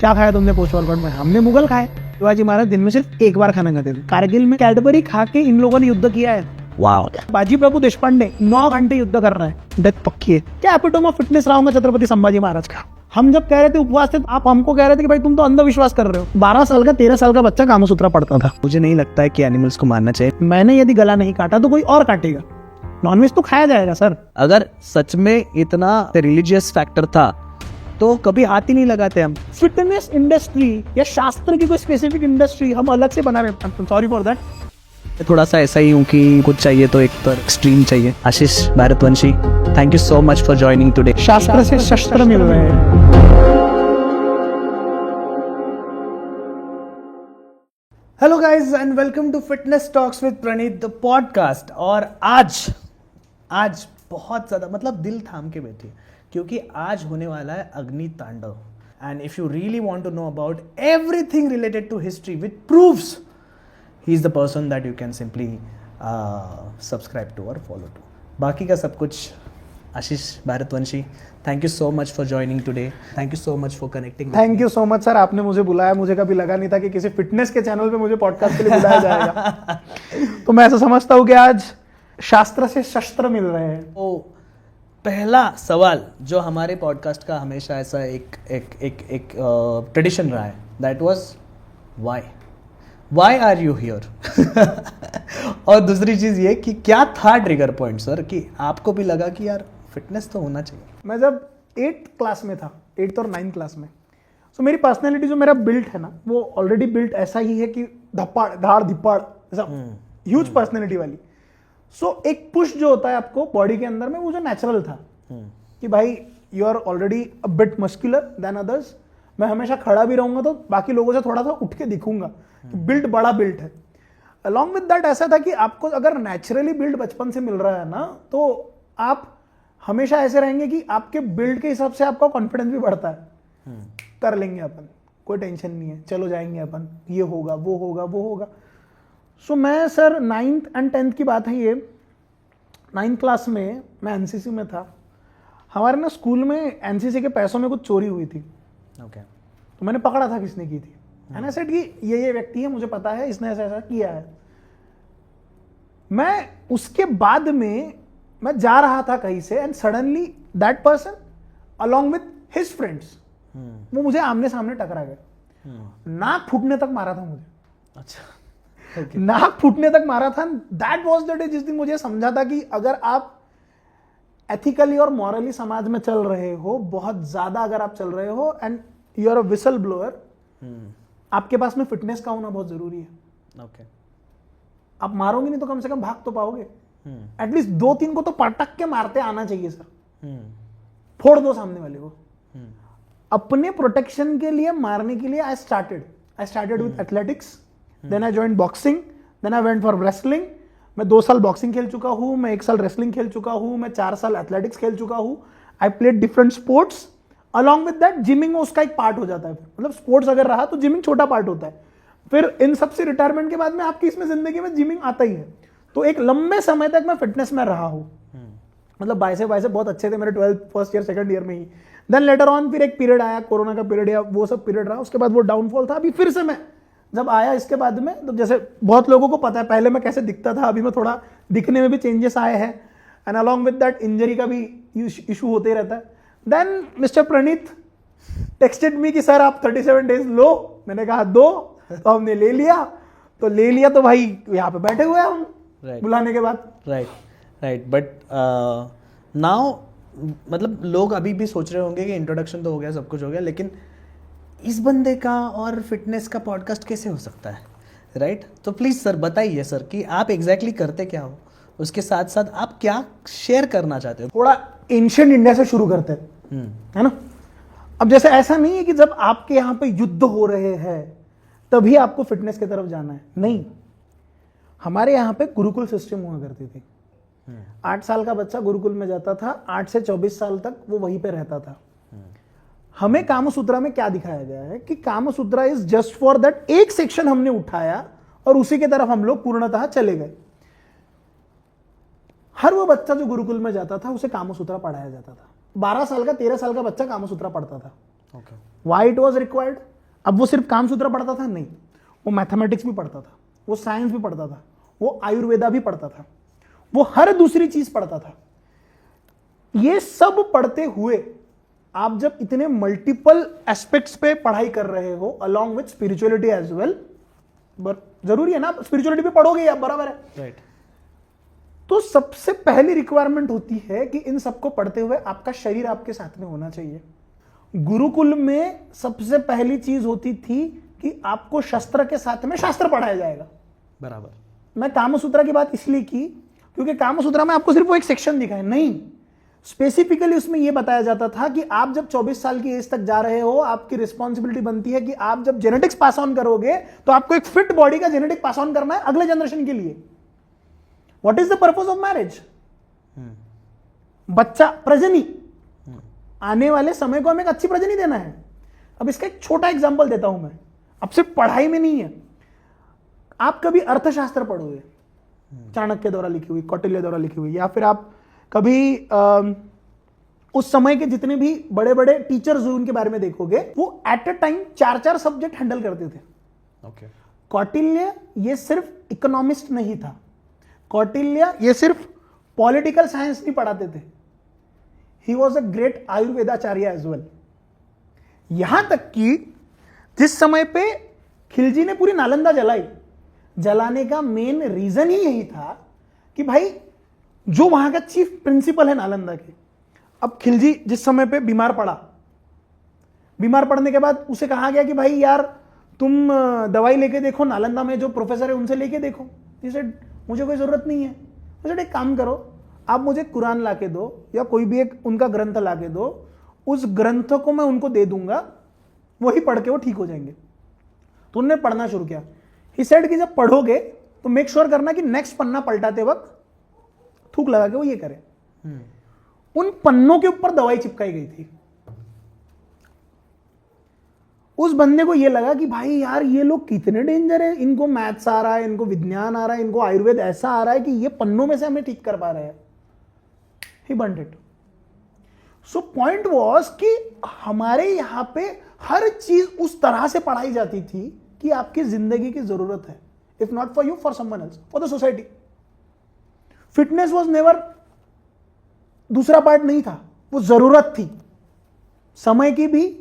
क्या खाया तुमने पोस्ट वर्कआउट में? हमने मुगल खाए। शिवाजी महाराज दिन में सिर्फ एक बार खाना खाते थे। कारगिल में कैडबरी खा के इन लोगों ने युद्ध किया है। वाह। बाजी प्रभु देशपांडे 9 घंटे युद्ध कर रहा है, डेथ पक्की है। क्या एपिटोम ऑफ फिटनेस रहा होगा छत्रपति संभाजी महाराज का। हम जब कह रहे थे उपवास थे, आप हमको कह रहे थे कि भाई तुम तो अंधविश्वास कर रहे हो। 12 साल का 13 साल का बच्चा कामसूत्रा पढ़ता था। मुझे नहीं लगता है कि एनिमल्स को मारना चाहिए। मैंने यदि गला नहीं काटा तो कोई और काटेगा। नॉनवेज तो खाया जाएगा सर। अगर सच में इतना रिलीजियस फैक्टर था तो कभी हाथ ही नहीं लगाते हम। फिटनेस इंडस्ट्री या शास्त्र की कोई स्पेसिफिक इंडस्ट्री हम अलग से बना रहे हैं। Sorry for that. थोड़ा सा ऐसा ही हूँ कि कुछ चाहिए तो एक तो एक्सट्रीम चाहिए। Ashish Bharatvanshi, thank you so much for joining today. शास्त्र से शस्त्र मिल रहे हैं। Hello guys and welcome to fitness talks with Praneet the podcast. और आज बहुत ज़्यादा मतलब दिल थाम के बैठे, क्योंकि आज होने वाला है अग्नि तांडव। And if you really want to know about everything related to history which proves he is the person that you can simply subscribe to और फॉलो टू। बाकी का सब कुछ Ashish Bharatvanshi, thank you so much for joining today. Thank you so much for connecting. Thank you so much sir, आपने मुझे बुलाया। मुझे कभी लगा नहीं था कि किसी फिटनेस के चैनल पे मुझे पॉडकास्ट के लिए बुलाया जाएगा। तो मैं ऐसा समझता हूँ कि आज शास्त्र से शस्त्र मिल रहे हैं। तो पहला सवाल जो हमारे पॉडकास्ट का हमेशा ऐसा एक ट्रेडिशन रहा है, that was why are you here. और दूसरी चीज ये कि क्या था ट्रिगर पॉइंट सर कि आपको भी लगा कि यार फिटनेस तो होना चाहिए। मैं जब 8th क्लास में था, 8th और 9th क्लास में, सो मेरी पर्सनैलिटी जो मेरा बिल्ट है ना, वो ऑलरेडी बिल्ट ऐसा ही है कि धाड़ धिप्पाड़ ऐसा ह्यूज पर्सनैलिटी वाली। सो एक पुश जो होता है आपको बॉडी के अंदर में, वो जो नेचुरल था कि भाई you are already a bit muscular than others. मैं हमेशा खड़ा भी रहूंगा तो बाकी लोगों से थोड़ा सा उठ के दिखूंगा। बिल्ट बड़ा बिल्ट है। अलॉन्ग विद दैट ऐसा था कि आपको अगर नेचुरली बिल्ड बचपन से मिल रहा है ना, तो आप हमेशा ऐसे रहेंगे कि आपके बिल्ड के हिसाब से आपका कॉन्फिडेंस भी बढ़ता है। कर लेंगे अपन, कोई टेंशन नहीं है, चलो जाएंगे अपन, ये होगा वो होगा वो होगा। सो मैं सर 9th and 10th की बात है ये, 9th क्लास में मैं एनसीसी में था। हमारे ना स्कूल में एनसीसी के पैसों में कुछ चोरी हुई थी। ओके। तो मैंने पकड़ा था किसने की थी। एंड आई सेड कि ये व्यक्ति है, मुझे पता है इसने ऐसा ऐसा किया है। मैं उसके बाद में मैं जा रहा था कहीं से and suddenly that person along with his friends वो मुझे आमने सामने टकरा गए। नाक फूटने तक मारा था मुझे। अच्छा। okay. नाक फूटने तक मारा था। दैट वाज द डे जिस दिन मुझे समझा था कि अगर आप एथिकली और मॉरली समाज में चल रहे हो, बहुत ज्यादा अगर आप चल रहे हो and you are a whistle blower, आपके पास में फिटनेस का होना बहुत जरूरी है। ओके। आप मारोगे नहीं तो कम से कम भाग तो पाओगे। एटलीस्ट 2-3 को तो पटक के मारते आना चाहिए सर। फोड़ दो सामने वाले को। अपने प्रोटेक्शन के लिए, मारने के लिए I started with athletics, then I joined boxing, then I went for wrestling. मैं 2 साल बॉक्सिंग खेल चुका हूं, मैं 1 साल रेसलिंग खेल चुका हूं, मैं 4 साल एथलेटिक्स खेल चुका हूं। I played different sports. Along with that gymming उसका एक पार्ट हो जाता है। मतलब स्पोर्ट्स अगर रहा तो जिमिंग छोटा पार्ट होता है। फिर इन सबसे रिटायरमेंट के बाद में आपकी इसमें जिंदगी में जिमिंग आता ही है। तो एक लंबे समय तक मैं फिटनेस में रहा हूं। मतलब बायसे बहुत अच्छे थे मेरे 12th first year second year में ही। देन लेटर ऑन फिर एक पीरियड आया, कोरोना का पीरियड या वो सब पीरियड रहा, उसके बाद वो डाउनफॉल था। अभी फिर से मैं जब आया इसके बाद में, तो जैसे बहुत लोगों को पता है पहले मैं कैसे दिखता था, अभी मैं थोड़ा दिखने में भी चेंजेस आए हैं। And along with that injury का भी इशू होते रहता है। देन मिस्टर प्रणीत टेक्स्टेड मी कि सर आप 37 डेज लो। मैंने कहा दो, तो हमने ले लिया। तो भाई यहाँ पे बैठे हुए हैं हम बुलाने के बाद। राइट। बट नाउ मतलब लोग अभी भी सोच रहे होंगे कि इंट्रोडक्शन तो हो गया, सब कुछ हो गया, लेकिन इस बंदे का और फिटनेस का पॉडकास्ट कैसे हो सकता है, राइट? तो प्लीज सर बताइए सर कि आप एग्जैक्टली करते क्या हो, उसके साथ साथ आप क्या शेयर करना चाहते हो। थोड़ा एंशिएंट इंडिया से शुरू करते हैं, है ना। अब जैसे ऐसा नहीं है कि जब आपके यहाँ पे युद्ध हो रहे हैं तभी आपको फिटनेस की तरफ जाना है, नहीं। हमारे यहाँ पे गुरुकुल सिस्टम हुआ करती थी। 8 साल का बच्चा गुरुकुल में जाता था, 8 से 24 साल तक वो वहीं पे रहता था। हमें कामसूत्रा में क्या दिखाया गया है कि Kamasutra is just for that, एक सेक्शन हमने उठाया और उसी की तरफ हम लोग पूर्णतः चले गए। हर वो बच्चा जो गुरुकुल में जाता था उसे कामसूत्रा पढ़ाया जाता था। 12 साल का 13 साल का बच्चा कामसूत्रा पढ़ता था। Why it was required? अब वो सिर्फ कामसूत्र पढ़ता था? नहीं, वो मैथमेटिक्स भी पढ़ता था, वो साइंस भी पढ़ता था, वो आयुर्वेदा भी पढ़ता था, वो हर दूसरी चीज पढ़ता था। ये सब पढ़ते हुए आप जब इतने मल्टीपल एस्पेक्ट्स पे पढ़ाई कर रहे हो along with spirituality as well, जरूरी है ना, स्पिरिचुअलिटी पे पढ़ोगे आप, बराबर है, राइट। तो सबसे पहली रिक्वायरमेंट होती है कि इन सबको पढ़ते हुए आपका शरीर आपके साथ में होना चाहिए। गुरुकुल में सबसे पहली चीज होती थी कि आपको शस्त्र के साथ में शास्त्र पढ़ाया जाएगा। बराबर। मैं कामसूत्रा की बात इसलिए की क्योंकि कामसूत्रा में आपको सिर्फ वो एक सेक्शन दिखा है, नहीं, स्पेसिफिकली उसमें यह बताया जाता था कि आप जब 24 साल की एज तक जा रहे हो, आपकी रिस्पॉन्सिबिलिटी बनती है कि आप जब जेनेटिक्स पास ऑन करोगे तो आपको एक फिट बॉडी का जेनेटिक पास ऑन करना है अगले जनरेशन के लिए। What is the purpose of marriage? बच्चा, प्रजनी, आने वाले समय को हमें एक अच्छी प्रजनी देना है। अब इसका एक छोटा एग्जांपल देता हूं मैं, अब सिर्फ पढ़ाई में नहीं है, आप कभी अर्थशास्त्र पढ़ोगे, चाणक्य द्वारा लिखी हुई, कौटिल्य द्वारा लिखी हुई, या फिर आप कभी उस समय के जितने भी बड़े बड़े टीचर्स हुए उनके बारे में देखोगे, वो at a time 4-4 subject handle करते थे। ओके। कौटिल्य ये सिर्फ इकोनॉमिस्ट नहीं था, कौटिल्य ये सिर्फ पॉलिटिकल साइंस नहीं पढ़ाते थे, ही वॉज अ ग्रेट आयुर्वेदाचार्य एज वेल। यहां तक कि जिस समय पे खिलजी ने पूरी नालंदा जलाई, जलाने का मेन रीजन ही यही था कि भाई जो वहां का चीफ प्रिंसिपल है नालंदा के, अब खिलजी जिस समय पे बीमार पड़ा, बीमार पड़ने के बाद उसे कहा गया कि भाई यार तुम दवाई लेके देखो, नालंदा में जो प्रोफेसर है उनसे लेके देखो। जिसे मुझे कोई जरूरत नहीं है, मुझे एक काम करो, आप मुझे कुरान लाके दो या कोई भी एक उनका ग्रंथ लाके दो, उस ग्रंथ को मैं उनको दे दूंगा, वही पढ़ के वो ठीक हो जाएंगे। तो उन्होंने पढ़ना शुरू किया। ही सेड कि जब पढ़ोगे तो मेक श्योर करना कि नेक्स्ट पन्ना पलटाते वक्त थूक लगा के वो ये करे। उन पन्नों के ऊपर दवाई चिपकाई गई थी। उस बंदे को ये लगा कि भाई यार ये लोग कितने डेंजर है, इनको मैथ्स आ रहा है, इनको विज्ञान आ रहा है, इनको आयुर्वेद ऐसा आ रहा है कि ये पन्नों में से हमें ठीक कर पा रहे हैं। He burned it. So point was कि हमारे यहां पे हर चीज उस तरह से पढ़ाई जाती थी कि आपकी जिंदगी की जरूरत है, if not for you, for someone else, for the society. Fitness was never दूसरा पार्ट नहीं था, वो जरूरत थी, समय की भी,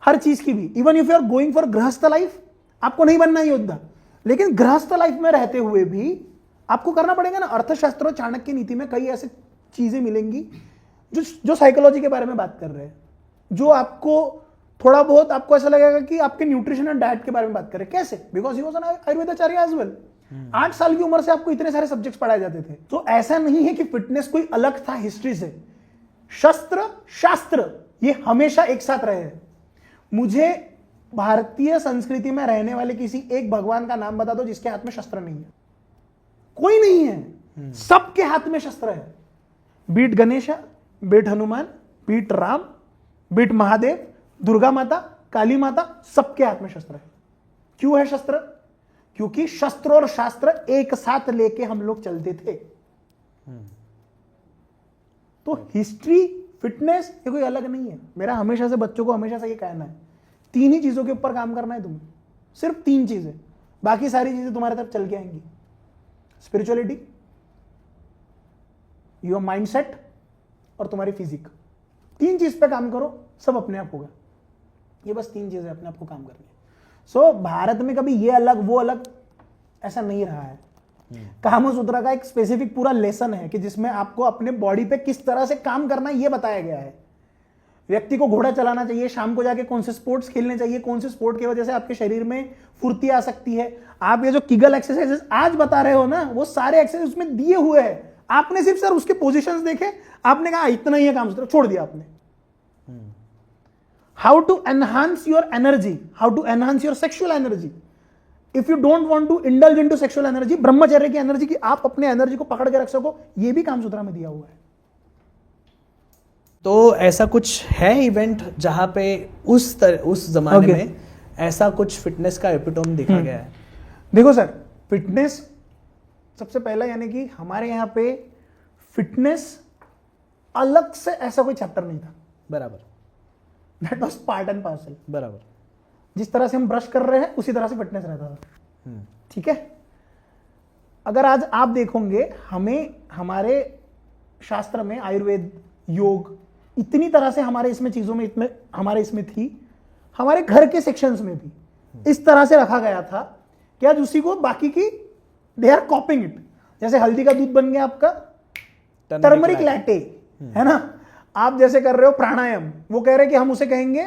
हर चीज की भी। Even if you are going for गृहस्थ लाइफ, आपको नहीं बनना योद्धा, लेकिन गृहस्थ लाइफ में रहते हुए भी आपको करना पड़ेगा ना। अर्थशास्त्र और चाणक्य नीति में कई ऐसी चीजें मिलेंगी जो साइकोलॉजी के बारे में बात कर रहे हैं, जो आपको थोड़ा बहुत आपको ऐसा लगेगा कि आपके न्यूट्रिशन एंड डाइट के बारे में बात कर रहे हैं। कैसे? बिकॉज ही वाज एन आयुर्वेदाचार्य एज वेल। 8 साल की उम्र से आपको इतने सारे सब्जेक्ट्स पढ़ाए जाते थे। तो ऐसा नहीं है कि फिटनेस कोई अलग था हिस्ट्री से। शस्त्र शास्त्र ये हमेशा एक साथ रहे हैं। मुझे भारतीय संस्कृति में रहने वाले किसी एक भगवान का नाम बता दो जिसके हाथ में शस्त्र नहीं है। कोई नहीं है, सबके हाथ में शस्त्र है। Be it Ganesha, be it Hanuman, be it Ram, be it Mahadev, Durga Mata, Kali माता, सबके हाथ में शस्त्र है। क्यों है शस्त्र? क्योंकि शस्त्र और शास्त्र एक साथ लेके हम लोग चलते थे। तो हिस्ट्री, फिटनेस ये कोई अलग नहीं है। मेरा हमेशा से बच्चों को हमेशा से ये कहना है, 3 ही चीजों के ऊपर काम करना है तुम्हें, सिर्फ 3 चीजें, बाकी सारी चीजें तुम्हारे तरफ चल के आएंगी। स्पिरिचुअलिटी, योर माइंडसेट और तुम्हारी फिजिक। 3 चीज पे काम करो, सब अपने आप होगा। ये बस 3 चीजें अपने आप को काम करनी है। सो भारत में कभी ये अलग वो अलग ऐसा नहीं रहा है। कामसूत्रा का एक स्पेसिफिक पूरा लेसन है कि जिसमें आपको अपने बॉडी पे किस तरह से काम करना है ये बताया गया है। व्यक्ति को घोड़ा चलाना चाहिए, शाम को जाके कौन से स्पोर्ट्स खेलने चाहिए, कौन से स्पोर्ट की वजह से आपके शरीर में फुर्ती आ सकती है। आप ये जो किगल एक्सरसाइजेस आज बता रहे हो ना, वो सारे एक्सरसाइज उसमें दिए हुए हैं। आपने सिर्फ सर उसके पोजीशंस देखे, आपने कहा इतना ही है कामसूत्रा, छोड़ दिया आपने। How to enhance your energy, how to enhance your sexual energy. If you don't want to indulge into sexual energy, ब्रह्मचर्य की एनर्जी की आप अपने एनर्जी को पकड़ के रख सको, ये भी कामसूत्रा में दिया हुआ है। तो ऐसा कुछ है इवेंट जहां पे उस जमाने में ऐसा कुछ फिटनेस का एपिटोम देखा गया है? देखो सर, फिटनेस सबसे पहला, यानी कि हमारे यहाँ पे फिटनेस अलग से ऐसा कोई चैप्टर नहीं था। बराबर। That was part and parcel. बराबर। जिस तरह से हम ब्रश कर रहे हैं उसी तरह से फिटनेस रहता था। हम्म, ठीक है, अगर आज आप देखोगे हमें हमारे शास्त्र में आयुर्वेद, योग, इतनी तरह से हमारे इसमें चीजों में इतने हमारे इसमें थी, हमारे घर के सेक्शंस में भी इस तरह से रखा गया था कि आज उसी को बाकी की दे आर कॉपिंग इट। जैसे हल्दी का दूध बन गया आपका टर्मरिक लैटे, है ना, आप जैसे कर रहे हो प्राणायाम, वो कह रहे हैं कि हम उसे कहेंगे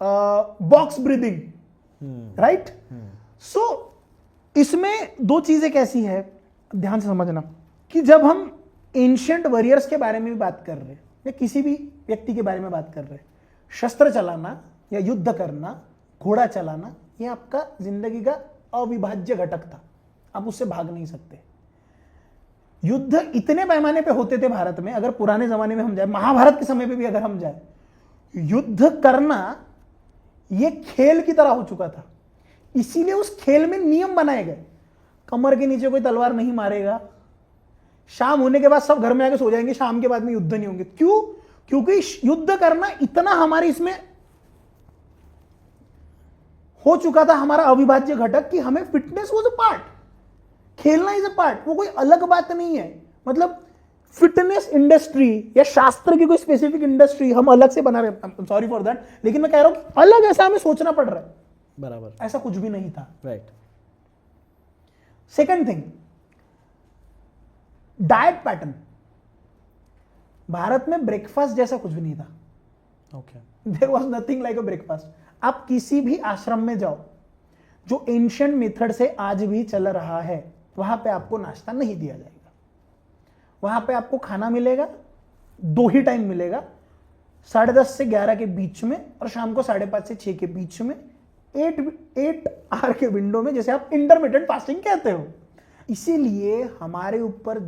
बॉक्स ब्रीदिंग, राइट। सो इसमें दो चीजें कैसी है, ध्यान से समझना, कि जब हम एंशिएंट वॉरियर्स के बारे में भी बात कर रहे हैं या किसी भी व्यक्ति के बारे में बात कर रहे हैं, शस्त्र चलाना या युद्ध करना, घोड़ा चलाना, यह आपका जिंदगी का अविभाज्य घटक था, आप उससे भाग नहीं सकते। युद्ध इतने पैमाने पे होते थे भारत में, अगर पुराने जमाने में हम जाए, महाभारत के समय पे भी अगर हम जाए, युद्ध करना यह खेल की तरह हो चुका था। इसीलिए उस खेल में नियम बनाए गए, कमर के नीचे कोई तलवार नहीं मारेगा, शाम होने के बाद सब घर में आके सो जाएंगे, शाम के बाद में युद्ध नहीं होंगे। क्यों? क्योंकि युद्ध करना इतना हमारे इसमें हो चुका था, हमारा अविभाज्य घटक, कि हमें फिटनेस वाज अ पार्ट, खेलना इज अ पार्ट, वो कोई अलग बात नहीं है। मतलब फिटनेस इंडस्ट्री या शास्त्र की कोई स्पेसिफिक इंडस्ट्री हम अलग से बना रहे, सॉरी फॉर दैट, लेकिन मैं कह रहा हूं कि अलग ऐसा हमें सोचना पड़ रहा है, बराबर, ऐसा कुछ भी नहीं था, right. Second thing, diet pattern, Bharat में ब्रेकफास्ट जैसा कुछ भी नहीं था। Okay, there was nothing like a breakfast. आप किसी भी आश्रम में जाओ जो एंशिएंट मेथड से आज भी चल रहा है, वहां पे आपको नाश्ता नहीं दिया जाएगा, वहां पे आपको खाना मिलेगा, 2 ही टाइम मिलेगा, 10:30 से 11 के बीच में और शाम को 5:30 से 6 के बीच में, 8 आवर के विंडो में, जैसे आप इंटरमिटेंट फास्टिंग कहते हो। इसीलिए हमारे ऊपर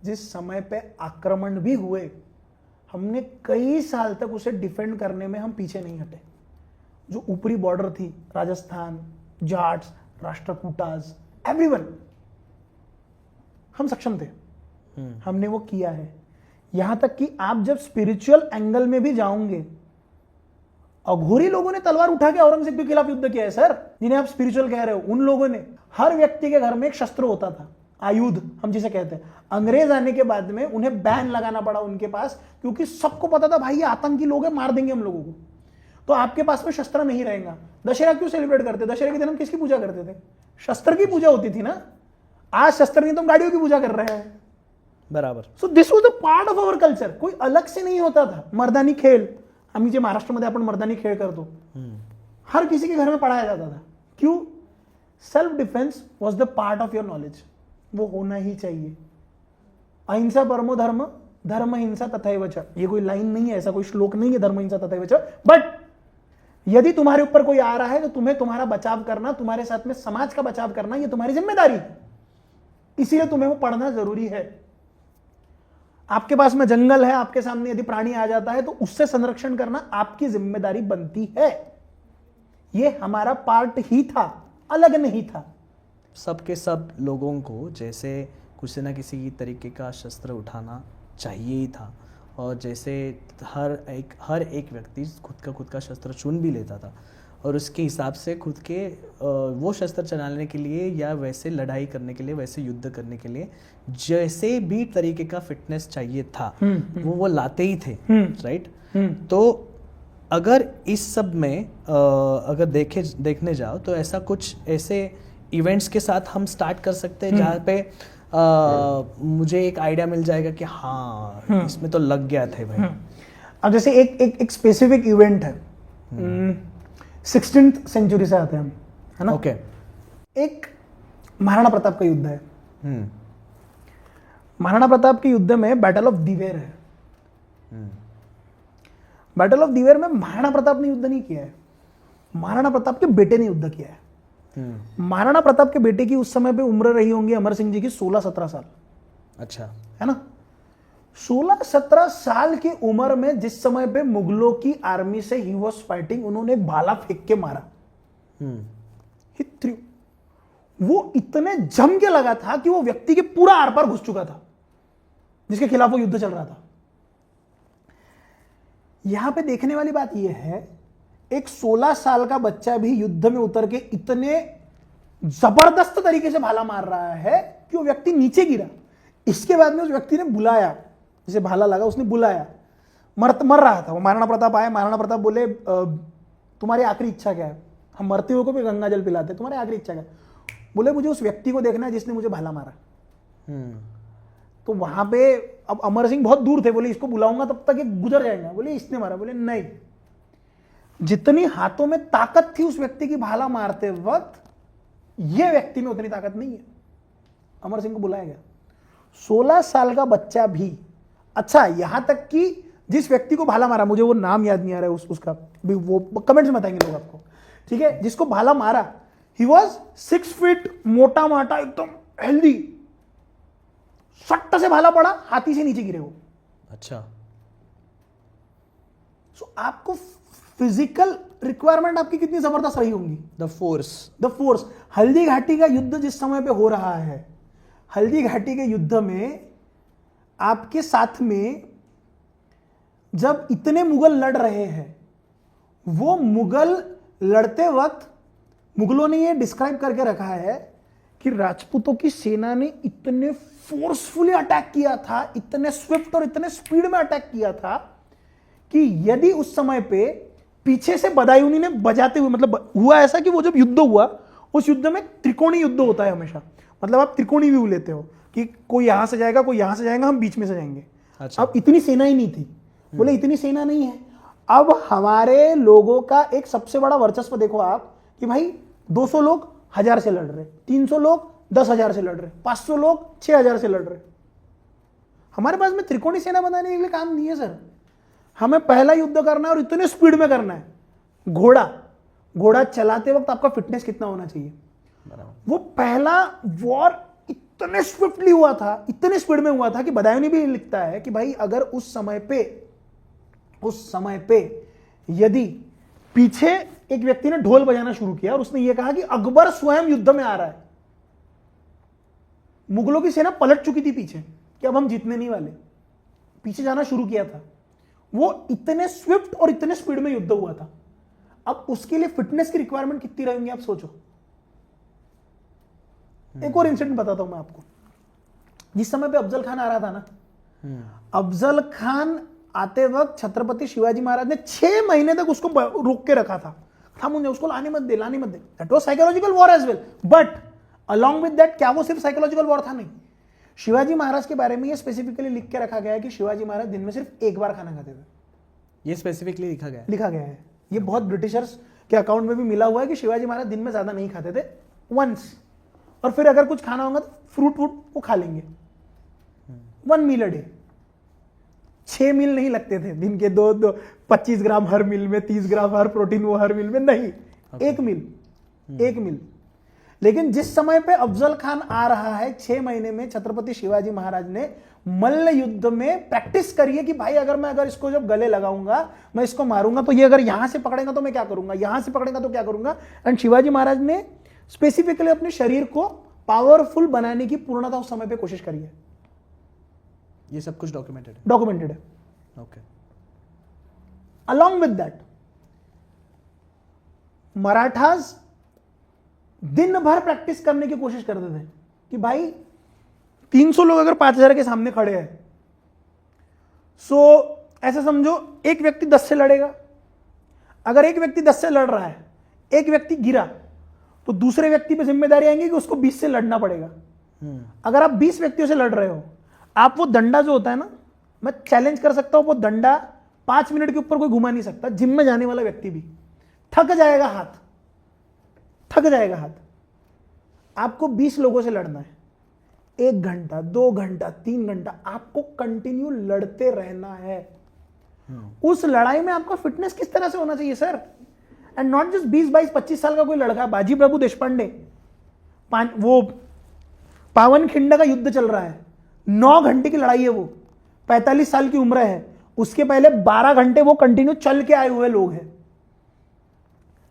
जिस समय पे आक्रमण भी हुए, हमने कई साल तक उसे डिफेंड करने में हम पीछे नहीं हटे। जो ऊपरी बॉर्डर थी, राजस्थान, जाट्स, राष्ट्रकूटास, एवरीवन, हम सक्षम थे, हमने वो किया है। यहां तक कि आप जब स्पिरिचुअल एंगल में भी जाओगे, अघोरी लोगों ने तलवार उठा के औरंगजेब के खिलाफ युद्ध किया है सर, जिन्हें आप स्पिरिचुअल कह रहे हो, उन लोगों ने, हर व्यक्ति के घर में एक शस्त्र होता था, आयुध हम जिसे कहते हैं। अंग्रेज आने के बाद में उन्हें बैन लगाना पड़ा उनके पास, क्योंकि सबको पता था भाई ये आतंकी लोग हैं, मार देंगे हम लोगों को, तो आपके पास में शस्त्र नहीं रहेगा। दशहरा क्यों सेलिब्रेट करते? दशहरे के दिन हम किसकी पूजा करते थे? शस्त्र की पूजा होती थी ना। आज शस्त्र नहीं तो हम गाड़ियों की पूजा कर रहे हैं, बराबर। So this was a part of our culture, कोई अलग से नहीं होता था। मर्दानी खेल, आम्ही जे महाराष्ट्रामध्ये आपण मर्दानी खेळ करतो, हर किसी के घर में पढ़ाया जाता था। क्यों? Self defence was the part of your knowledge, वो होना ही चाहिए। अहिंसा परमो धर्म, धर्म हिंसा तथैव च, ये कोई लाइन नहीं है, ऐसा कोई श्लोक नहीं है धर्म हिंसा तथैव च, बट यदि तुम्हारे ऊपर कोई आ रहा है तो तुम्हें तुम्हारा बचाव करना, तुम्हारे साथ में समाज का बचाव करना, ये तुम्हारी जिम्मेदारी है। इसीलिए तुम्हें वो पढ़ना जरूरी है। आपके पास में जंगल है, आपके सामने यदि प्राणी आ जाता है तो उससे संरक्षण करना आपकी जिम्मेदारी बनती है। ये हमारा पार्ट ही था, अलग नहीं था। सबके सब लोगों को जैसे किसी न किसी तरीके का शस्त्र उठाना चाहिए ही था, और जैसे हर एक व्यक्ति खुद का शस्त्र चुन भी लेता था, और उसके हिसाब से खुद के वो शस्त्र चलाने के लिए या वैसे लड़ाई करने के लिए, वैसे युद्ध करने के लिए जैसे भी तरीके का फिटनेस चाहिए था वो लाते ही थे, राइट। तो अगर इस सब में अगर देखने जाओ तो ऐसा कुछ ऐसे इवेंट्स के साथ हम स्टार्ट कर सकते हैं जहाँ पे मुझे एक आइडिया मिल जाएगा कि हाँ इसमें तो लग गया था भाई। अब जैसे एक स्पेसिफिक इवेंट है, 16th सेंचुरी से आते हैं हम, है ना। ओके। एक महाराणा प्रताप का युद्ध है। महाराणा प्रताप के युद्ध में बैटल ऑफ दिवेर है। बैटल ऑफ दिवेर में महाराणा प्रताप ने युद्ध नहीं किया है, महाराणा प्रताप के बेटे ने युद्ध किया है। महाराणा प्रताप के बेटे की उस समय पे उम्र रही होंगी अमर सिंह जी की 16-17 साल। अच्छा, है ना। 16-17 साल की उम्र में जिस समय पे मुगलों की आर्मी से ही वॉज फाइटिंग, उन्होंने एक भाला फेंक के मारा। He threw। वो इतने जम के लगा था कि वो व्यक्ति के पूरा आर पार घुस चुका था जिसके खिलाफ वो युद्ध चल रहा था। यहां पे देखने वाली बात यह है एक 16 साल का बच्चा भी युद्ध में उतर के इतने जबरदस्त तरीके से भाला मार रहा है कि वो व्यक्ति नीचे गिरा। इसके बाद में उस व्यक्ति ने बुलाया, जिसे भाला लगा उसने बुलाया, मर रहा था वो। महाराणा प्रताप आए, महाराणा प्रताप बोले तुम्हारी आखिरी इच्छा क्या है? हम मरते हुए को भी गंगा जल पिलाते, तुम्हारी आखिरी इच्छा क्या है? बोले मुझे उस व्यक्ति को देखना है जिसने मुझे भाला मारा। तो वहां पे अब अमर सिंह बहुत दूर थे, बोले इसको बुलाऊंगा तब तक ये गुजर जाएगा। बोले इसने मारा? बोले नहीं, जितनी हाथों में ताकत थी उस व्यक्ति की भाला मारते वक्त, ये व्यक्ति में उतनी ताकत नहीं है। अमर सिंह को बुलाया गया। 16 साल का बच्चा भी, अच्छा यहां तक कि जिस व्यक्ति को भाला मारा, मुझे वो नाम याद नहीं आ रहा है उसका भी, वो कमेंट्स में बताएंगे लोग आपको, ठीक है? जिसको भाला मारा, ही वॉज 6 फीट, मोटा माटा, एकदम हेल्दी। सट्ट से भाला पड़ा, हाथी से नीचे गिरे वो। अच्छा। सो आपको फिजिकल रिक्वायरमेंट आपकी कितनी जबरदस्त रही होंगी। The force. हल्दी घाटी का युद्ध जिस समय पे हो रहा है, हल्दी घाटी के युद्ध में आपके साथ में जब इतने मुगल लड़ रहे हैं, वो मुगल लड़ते वक्त मुगलों ने ये डिस्क्राइब करके रखा है कि राजपूतों की सेना ने इतने फोर्सफुली अटैक किया था, इतने स्विफ्ट और इतने स्पीड में अटैक किया था कि यदि उस समय पे पीछे से बदायूनी ने बजाते हुए, मतलब हुआ ऐसा कि वो जब युद्ध हुआ, उस युद्ध में त्रिकोणी युद्ध होता है हमेशा, मतलब आप त्रिकोणी व्यू लेते हो कि कोई यहां से जाएगा, कोई यहां से जाएगा, हम बीच में से जाएंगे। अच्छा। अब इतनी सेना ही नहीं थी। बोले इतनी सेना नहीं है। अब हमारे लोगों का एक सबसे बड़ा वर्चस्व देखो आप कि भाई 200 लोग 1000 से लड़ रहे, 300 लोग 10,000 से लड़ रहे, 500 लोग 6,000 से लड़ रहे। हमारे पास में त्रिकोणी सेना बनाने के लिए काम नहीं है सर। हमें पहला युद्ध करना है और इतने स्पीड में करना है। घोड़ा चलाते वक्त आपका फिटनेस कितना होना चाहिए? वो पहला वॉर इतने स्विफ्टली हुआ था, इतने स्पीड में हुआ था कि बदायूनी भी लिखता है कि भाई अगर उस समय पे यदि पीछे एक व्यक्ति ने ढोल बजाना शुरू किया और उसने ये कहा कि अकबर स्वयं युद्ध में आ रहा है, मुगलों की सेना पलट चुकी थी पीछे कि अब हम जीतने नहीं वाले, पीछे जाना शुरू किया था। वो इतने स्विफ्ट और इतने स्पीड में युद्ध हुआ था। अब उसके लिए फिटनेस की रिक्वायरमेंट कितनी रहेंगी आप सोचो। एक और इंसिडेंट बताता हूं मैं आपको। जिस समय पे अफजल खान आ रहा था ना, अफजल खान आते वक्त छत्रपति शिवाजी महाराज ने 6 महीने तक उसको रोक के रखा था, थाम उसको लाने मत दे। That was psychological war as well, but along with that, क्या वो सिर्फ साइकोलॉजिकल वॉर था? नहीं। शिवाजी महाराज के बारे में ये स्पेसिफिकली लिख के रखा गया है कि शिवाजी महाराज दिन में सिर्फ एक बार खाना खाते थे। ये स्पेसिफिकली लिखा गया है। ये बहुत ब्रिटिशर्स के अकाउंट में भी मिला हुआ है कि शिवाजी महाराज दिन में ज्यादा नहीं खाते थे, वंस, और फिर अगर कुछ खाना होगा तो फ्रूट वो खा लेंगे। 1 मील अ डे, 6 मील नहीं लगते थे दिन के, 25 ग्राम हर मील में, 30 ग्राम हर प्रोटीन वो हर मील में, नहीं, एक मील। लेकिन जिस समय पे अफजल खान आ रहा है, 6 महीने में छत्रपति शिवाजी महाराज ने मल्ल युद्ध में प्रैक्टिस करिए कि भाई अगर इसको जब गले लगाऊंगा, मैं इसको मारूंगा, तो ये अगर यहां से पकड़ेगा तो मैं क्या करूंगा, यहां से पकड़ेगा तो क्या करूंगा। एंड शिवाजी महाराज ने स्पेसिफिकली अपने शरीर को पावरफुल बनाने की पूर्णता उस समय पे कोशिश करी है। ये सब कुछ डॉक्यूमेंटेड है। Okay. Along with that, Marathas दिन भर प्रैक्टिस करने की कोशिश करते थे कि भाई 300 लोग अगर 5000 के सामने खड़े हैं, सो ऐसा समझो एक व्यक्ति 10 से लड़ेगा। अगर एक व्यक्ति 10 से लड़ रहा है, एक व्यक्ति गिरा, तो दूसरे व्यक्ति पे जिम्मेदारी आएंगी कि उसको 20 से लड़ना पड़ेगा। अगर आप 20 व्यक्तियों से लड़ रहे हो, आप वो डंडा जो होता है ना, मैं चैलेंज कर सकता हूं, वो डंडा 5 मिनट के ऊपर कोई घुमा नहीं सकता। जिम में जाने वाला व्यक्ति भी थक जाएगा हाथ। आपको 20 लोगों से लड़ना है, 1 घंटा, 2 घंटा, 3 घंटा, आपको कंटिन्यू लड़ते रहना है। उस लड़ाई में आपका फिटनेस किस तरह से होना चाहिए सर? एंड नॉट जस्ट 20, 22, 25 साल का कोई लड़का, बाजी प्रभु देशपांडे, वो पावन खिंड का युद्ध चल रहा है, 9 घंटे की लड़ाई है, वो 45 साल की उम्र है, उसके पहले 12 घंटे वो कंटिन्यू चल के आए हुए लोग हैं।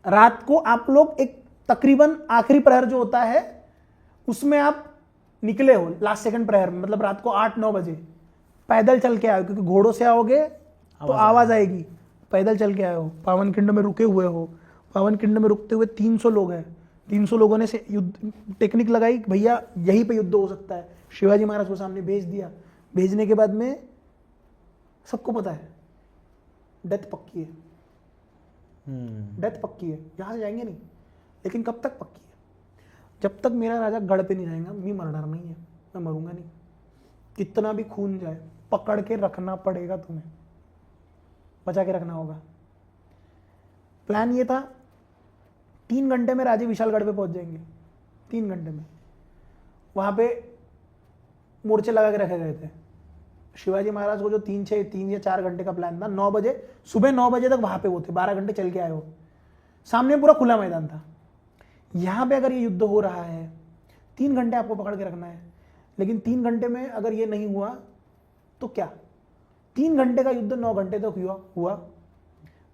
रात को आप लोग एक तकरीबन आखिरी प्रहर जो होता है उसमें आप निकले हो, लास्ट सेकंड प्रहर में, मतलब रात को 8-9 बजे पैदल चल के आओ, क्योंकि घोड़ों से आओगे तो आवाज आएगी, पैदल चल के आए हो, पावन खिंड में रुके हुए हो, पावन खिंड में रुकते हुए 300 लोग हैं, 300 लोगों ने से युद्ध टेक्निक लगाई, भैया यहीं पे युद्ध हो सकता है, शिवाजी महाराज को सामने भेज दिया। भेजने के बाद में सबको पता है डेथ पक्की है, डेथ पक्की है, यहां से जाएंगे नहीं। लेकिन कब तक पक्की है? जब तक मेरा राजा गढ़ पे नहीं जाएगा, मी मरडर नहीं है, मैं मरूंगा नहीं। कितना भी खून जाए, पकड़ के रखना पड़ेगा, तुम्हें बचा के रखना होगा। प्लान ये था 3 घंटे में राजे विशालगढ़ पे पहुंच जाएंगे, 3 घंटे में। वहां पे मोर्चे लगा के रखे गए थे। शिवाजी महाराज को जो 3 या 4 घंटे का प्लान था, 9 बजे, सुबह 9 बजे तक वहां पे वो थे, 12 घंटे चल के आए हो। सामने पूरा खुला मैदान था। यहां पे अगर ये युद्ध हो रहा है, 3 घंटे आपको पकड़ के रखना है, लेकिन 3 घंटे में अगर ये नहीं हुआ तो क्या? 3 घंटे का युद्ध 9 घंटे तक हुआ।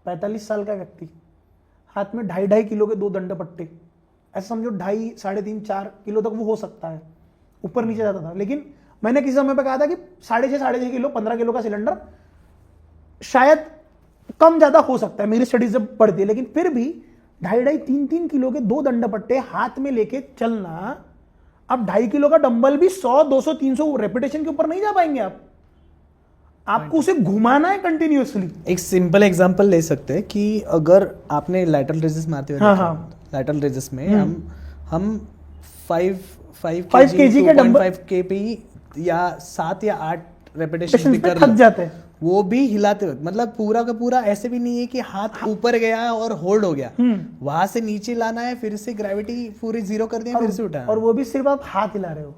45 साल का व्यक्ति, हाथ में 2.5 किलो के 2 दंड पट्टे, ऐसा समझो 2.5, 3.5, 4 किलो तक वो हो सकता है, ऊपर नीचे जाता था। लेकिन मैंने किसी समय पे कहा था कि 6.5 किलो, 15 किलो का सिलेंडर शायद कम ज्यादा हो सकता है, मेरी स्टडीज जब पढ़ती है। लेकिन फिर भी 2.5, 3 किलो के 2 दंड पट्टे हाथ में लेके चलना, अब 2.5 किलो का डंबल भी 100, 200, 300 रेपिटेशन के ऊपर नहीं जा पाएंगे आप। आपको उसे घुमाना है कंटिन्यूअसली। एक सिंपल एग्जांपल ले सकते हैं कि अगर आपने लैटरल रेजिस मारते हुए हाँ, हाँ। लैटरल रेजिस में हम 5 kg के डंबल 2.5 kg या 7 या 8 रेपिटेशन भी कर थक जाते हैं, वो भी हिलाते वक्त। मतलब पूरा का पूरा ऐसे भी नहीं है कि हाथ ऊपर गया और होल्ड हो गया, वहां से नीचे लाना है, फिर से ग्रेविटी पूरी 0 कर दिया, फिर से उठाना। और वो भी सिर्फ आप हाथ हिला रहे हो।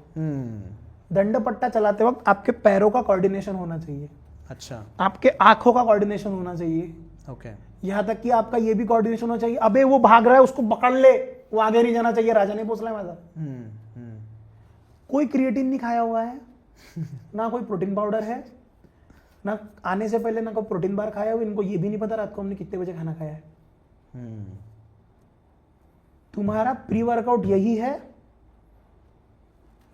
दंड पट्टा चलाते वक्त आपके पैरों का कोऑर्डिनेशन होना चाहिए, अच्छा, आपके आंखों का कोऑर्डिनेशन होना चाहिए, ओके। यहां तक कि आपका ये भी कोऑर्डिनेशन होना चाहिए, अबे वो भाग रहा है उसको पकड़ ले, वो आगे नहीं जाना चाहिए, राजा नहीं पहुंचना है माता। कोई क्रिएटिन नहीं खाया हुआ है, ना कोई प्रोटीन पाउडर है, ना आने से पहले ना कोई प्रोटीन बार खाया हुआ, इनको ये भी नहीं पता रात को हमने कितने बजे खाना खाया है। तुम्हारा प्री वर्कआउट यही है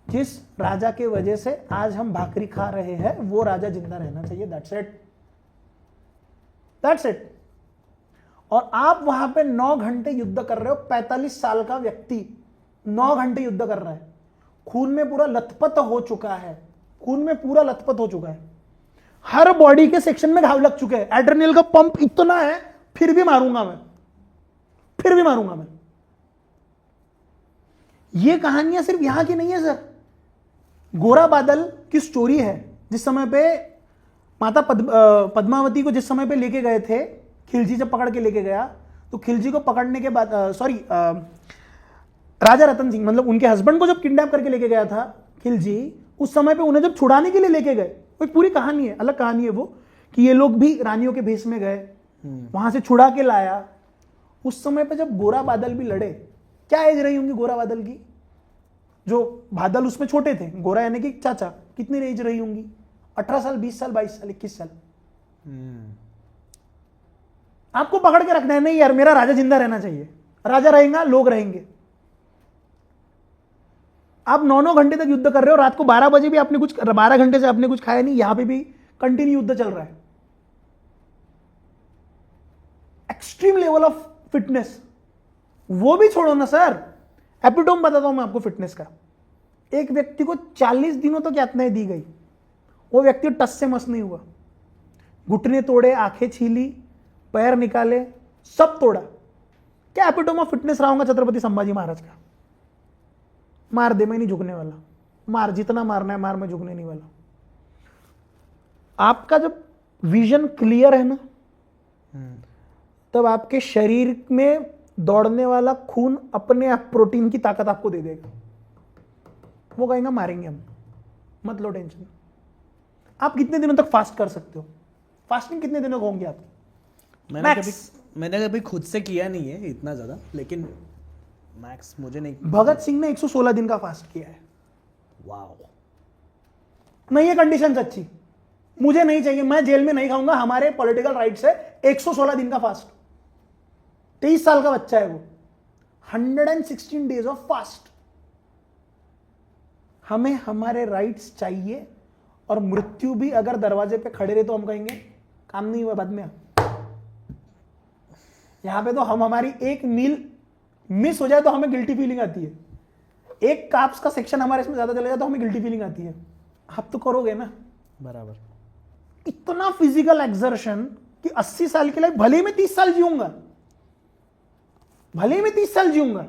जिस राजा के वजह से आज हम भाकरी खा रहे हैं, वो राजा जिंदा रहना चाहिए। That's it, that's it. और आप वहां पे 9 घंटे युद्ध कर रहे हो। 45 साल का व्यक्ति 9 घंटे युद्ध कर रहा है, खून में पूरा लथपथ हो चुका है, खून में पूरा लथपथ हो चुका है, हर बॉडी के सेक्शन में घाव लग चुके हैं, एड्रेनल का पंप इतना है, फिर भी मारूंगा मैं, फिर भी मारूंगा मैं। ये कहानियां सिर्फ यहां की नहीं है सर। गोरा बादल की स्टोरी है, जिस समय पे माता पद्मावती को जिस समय पे लेके गए थे, खिलजी जब पकड़ के लेके गया, तो खिलजी को पकड़ने के बाद राजा रतन सिंह, मतलब उनके हस्बैंड को जब किडनैप करके लेके गया था खिलजी, उस समय पे उन्हें जब छुड़ाने के लिए लेके गए, वो एक पूरी कहानी है, अलग कहानी है वो, कि ये लोग भी रानियों के भेष में गए, वहां से छुड़ा के लाया। उस समय पे जब गोरा बादल भी लड़े, क्या एज रही होंगी गोरा बादल की? जो बादल उसमें छोटे थे, गोरा यानी कि चाचा, कितनी एज रही होंगी? 18 साल, 20 साल, 22 साल, 21 साल। आपको पकड़ के रखना है, नहीं यार मेरा राजा जिंदा रहना चाहिए, राजा रहेगा लोग रहेंगे। आप 9 घंटे तक युद्ध कर रहे हो, रात को 12 बजे भी आपने कुछ, 12 घंटे से आपने कुछ खाया नहीं, यहां पे भी कंटिन्यू युद्ध चल रहा है। एक्सट्रीम लेवल ऑफ फिटनेस, वो भी छोड़ो ना सर, एपिटोम बताता हूं मैं आपको फिटनेस का। एक व्यक्ति को 40 दिनों तक यातनाएं दी गई, वो व्यक्ति टस से मस नहीं हुआ, घुटने तोड़े, आंखें छीली, पैर निकाले, सब तोड़ा। क्या एपिटोम ऑफ फिटनेस रहा होगा छत्रपति संभाजी महाराज का? मार दे, मैं नहीं झुकने वाला, मार, जितना मारना है मार, मैं झुकने नहीं वाला। आपका जब विजन क्लियर है ना, तब आपके शरीर में दौड़ने वाला खून अपने आप प्रोटीन की ताकत आपको दे देगा। वो कहेगा मारेंगे हम, मत लो टेंशन। आप कितने दिनों तक फास्ट कर सकते हो? फास्टिंग कितने दिनों को होंगी आपकी? मैंने कभी खुद से किया नहीं है इतना ज्यादा, लेकिन मैक्स मुझे नहीं। भगत सिंह ने 116 दिन का फास्ट किया है। वाओ, नहीं ये कंडीशन अच्छी, मुझे नहीं चाहिए, मैं जेल में नहीं खाऊंगा, हमारे पॉलिटिकल राइट्स है। 116 दिन का फास्ट, 23 साल का बच्चा है वो, 116 डेज ऑफ फास्ट। हमें हमारे राइट्स चाहिए, और मृत्यु भी अगर दरवाजे पे खड़े रहे तो हम कहेंगे काम नहीं हुआ, बाद में यहाँ पे तो हम हमारी एक मील मिस हो जाए तो हमें गिल्टी फीलिंग आती है, एक कार्ब्स का सेक्शन हमारे इसमें ज्यादा चला जाए तो हमें गिल्टी फीलिंग आती है। आप तो करोगे ना बराबर। इतना फिजिकल एक्सर्शन कि 80 साल की लाइफ, भले ही मैं 30 साल जीऊंगा, भले ही मैं 30 साल जीऊंगा,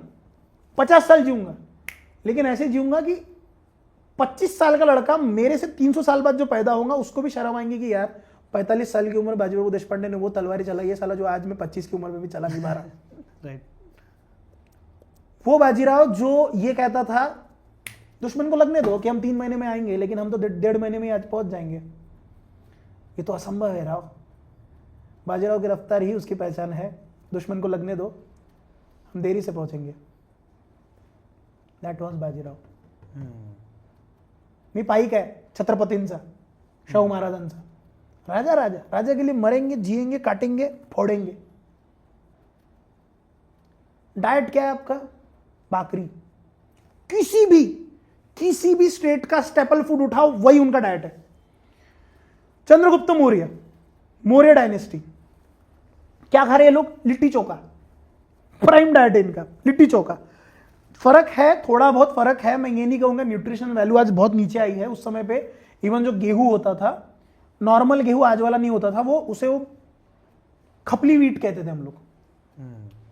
50 साल जीऊंगा, लेकिन ऐसे जीऊंगा कि 25 साल का लड़का मेरे से 300 साल बाद जो पैदा होगा उसको भी शर्म आएंगी कि यार 45 साल की उम्र बाजीराव देशपांडे ने वो तलवारी चलाई है, साला जो आज मैं 25 की उम्र में भी चला नहीं पा रहा। राइट। वो बाजीराव जो ये कहता था दुश्मन को लगने दो कि हम 3 महीने में आएंगे, लेकिन हम तो 1.5 महीने में आज पहुंच जाएंगे। ये तो असंभव है राव। बाजीराव की रफ्तार ही उसकी पहचान है। दुश्मन को लगने दो, हम देरी से पहुंचेंगे। That was Bajirao. मी पाईक आहे छत्रपतींचा, शाहू महाराजांचा। राजा राजा राजा के लिए मरेंगे, जिएंगे, काटेंगे, फोड़ेंगे। डाइट क्या है आपका? भाकरी। किसी भी स्टेट का स्टेपल फूड उठाओ, वही उनका डाइट है। चंद्रगुप्त मौर्य, मौर्य डायनेस्टी, क्या खा रहे हैं लोग? लिट्टी चोखा। प्राइम डाइट है इनका, लिट्टी चोखा। फर्क है, थोड़ा बहुत फर्क है, मैं ये नहीं कहूंगा न्यूट्रिशन वैल्यू आज बहुत नीचे आई है। उस समय पे इवन जो गेहूं होता था, नॉर्मल गेहूं आज वाला नहीं होता था, वो खपली व्हीट कहते थे हम लोग।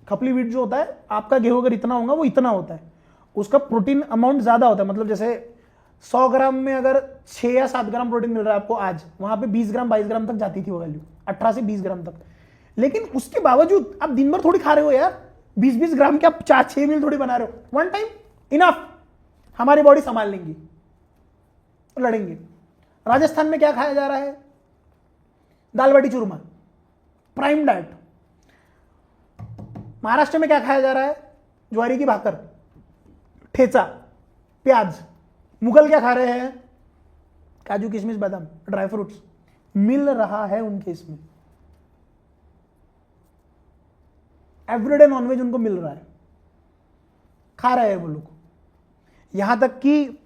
खपली व्हीट जो होता है, आपका गेहूं अगर इतना होगा वो इतना होता है, उसका प्रोटीन अमाउंट ज्यादा होता है। मतलब जैसे 100 ग्राम में अगर 6 या 7 ग्राम प्रोटीन मिल रहा है आपको आज, वहां पे 20 ग्राम 22 ग्राम तक जाती थी वो वैल्यू, 18 से 20 ग्राम तक। लेकिन उसके बावजूद आप दिन भर थोड़ी खा रहे हो यार, 20-20 ग्राम के आप 4-6 मील थोड़ी बना रहे हो। वन टाइम इनफ, हमारी बॉडी संभाल लेंगी, लड़ेंगे। राजस्थान में क्या खाया जा रहा है? दाल बाटी चूरमा, प्राइम डाइट। महाराष्ट्र में क्या खाया जा रहा है? ज्वारी की भाकर, ठेचा, प्याज। मुगल क्या खा रहे हैं? काजू किशमिश बादाम, ड्राई फ्रूट्स मिल रहा है उनके इसमें। एवरीडे नॉनवेज उनको मिल रहा है, खा रहे हैं वो लोग। यहां तक कि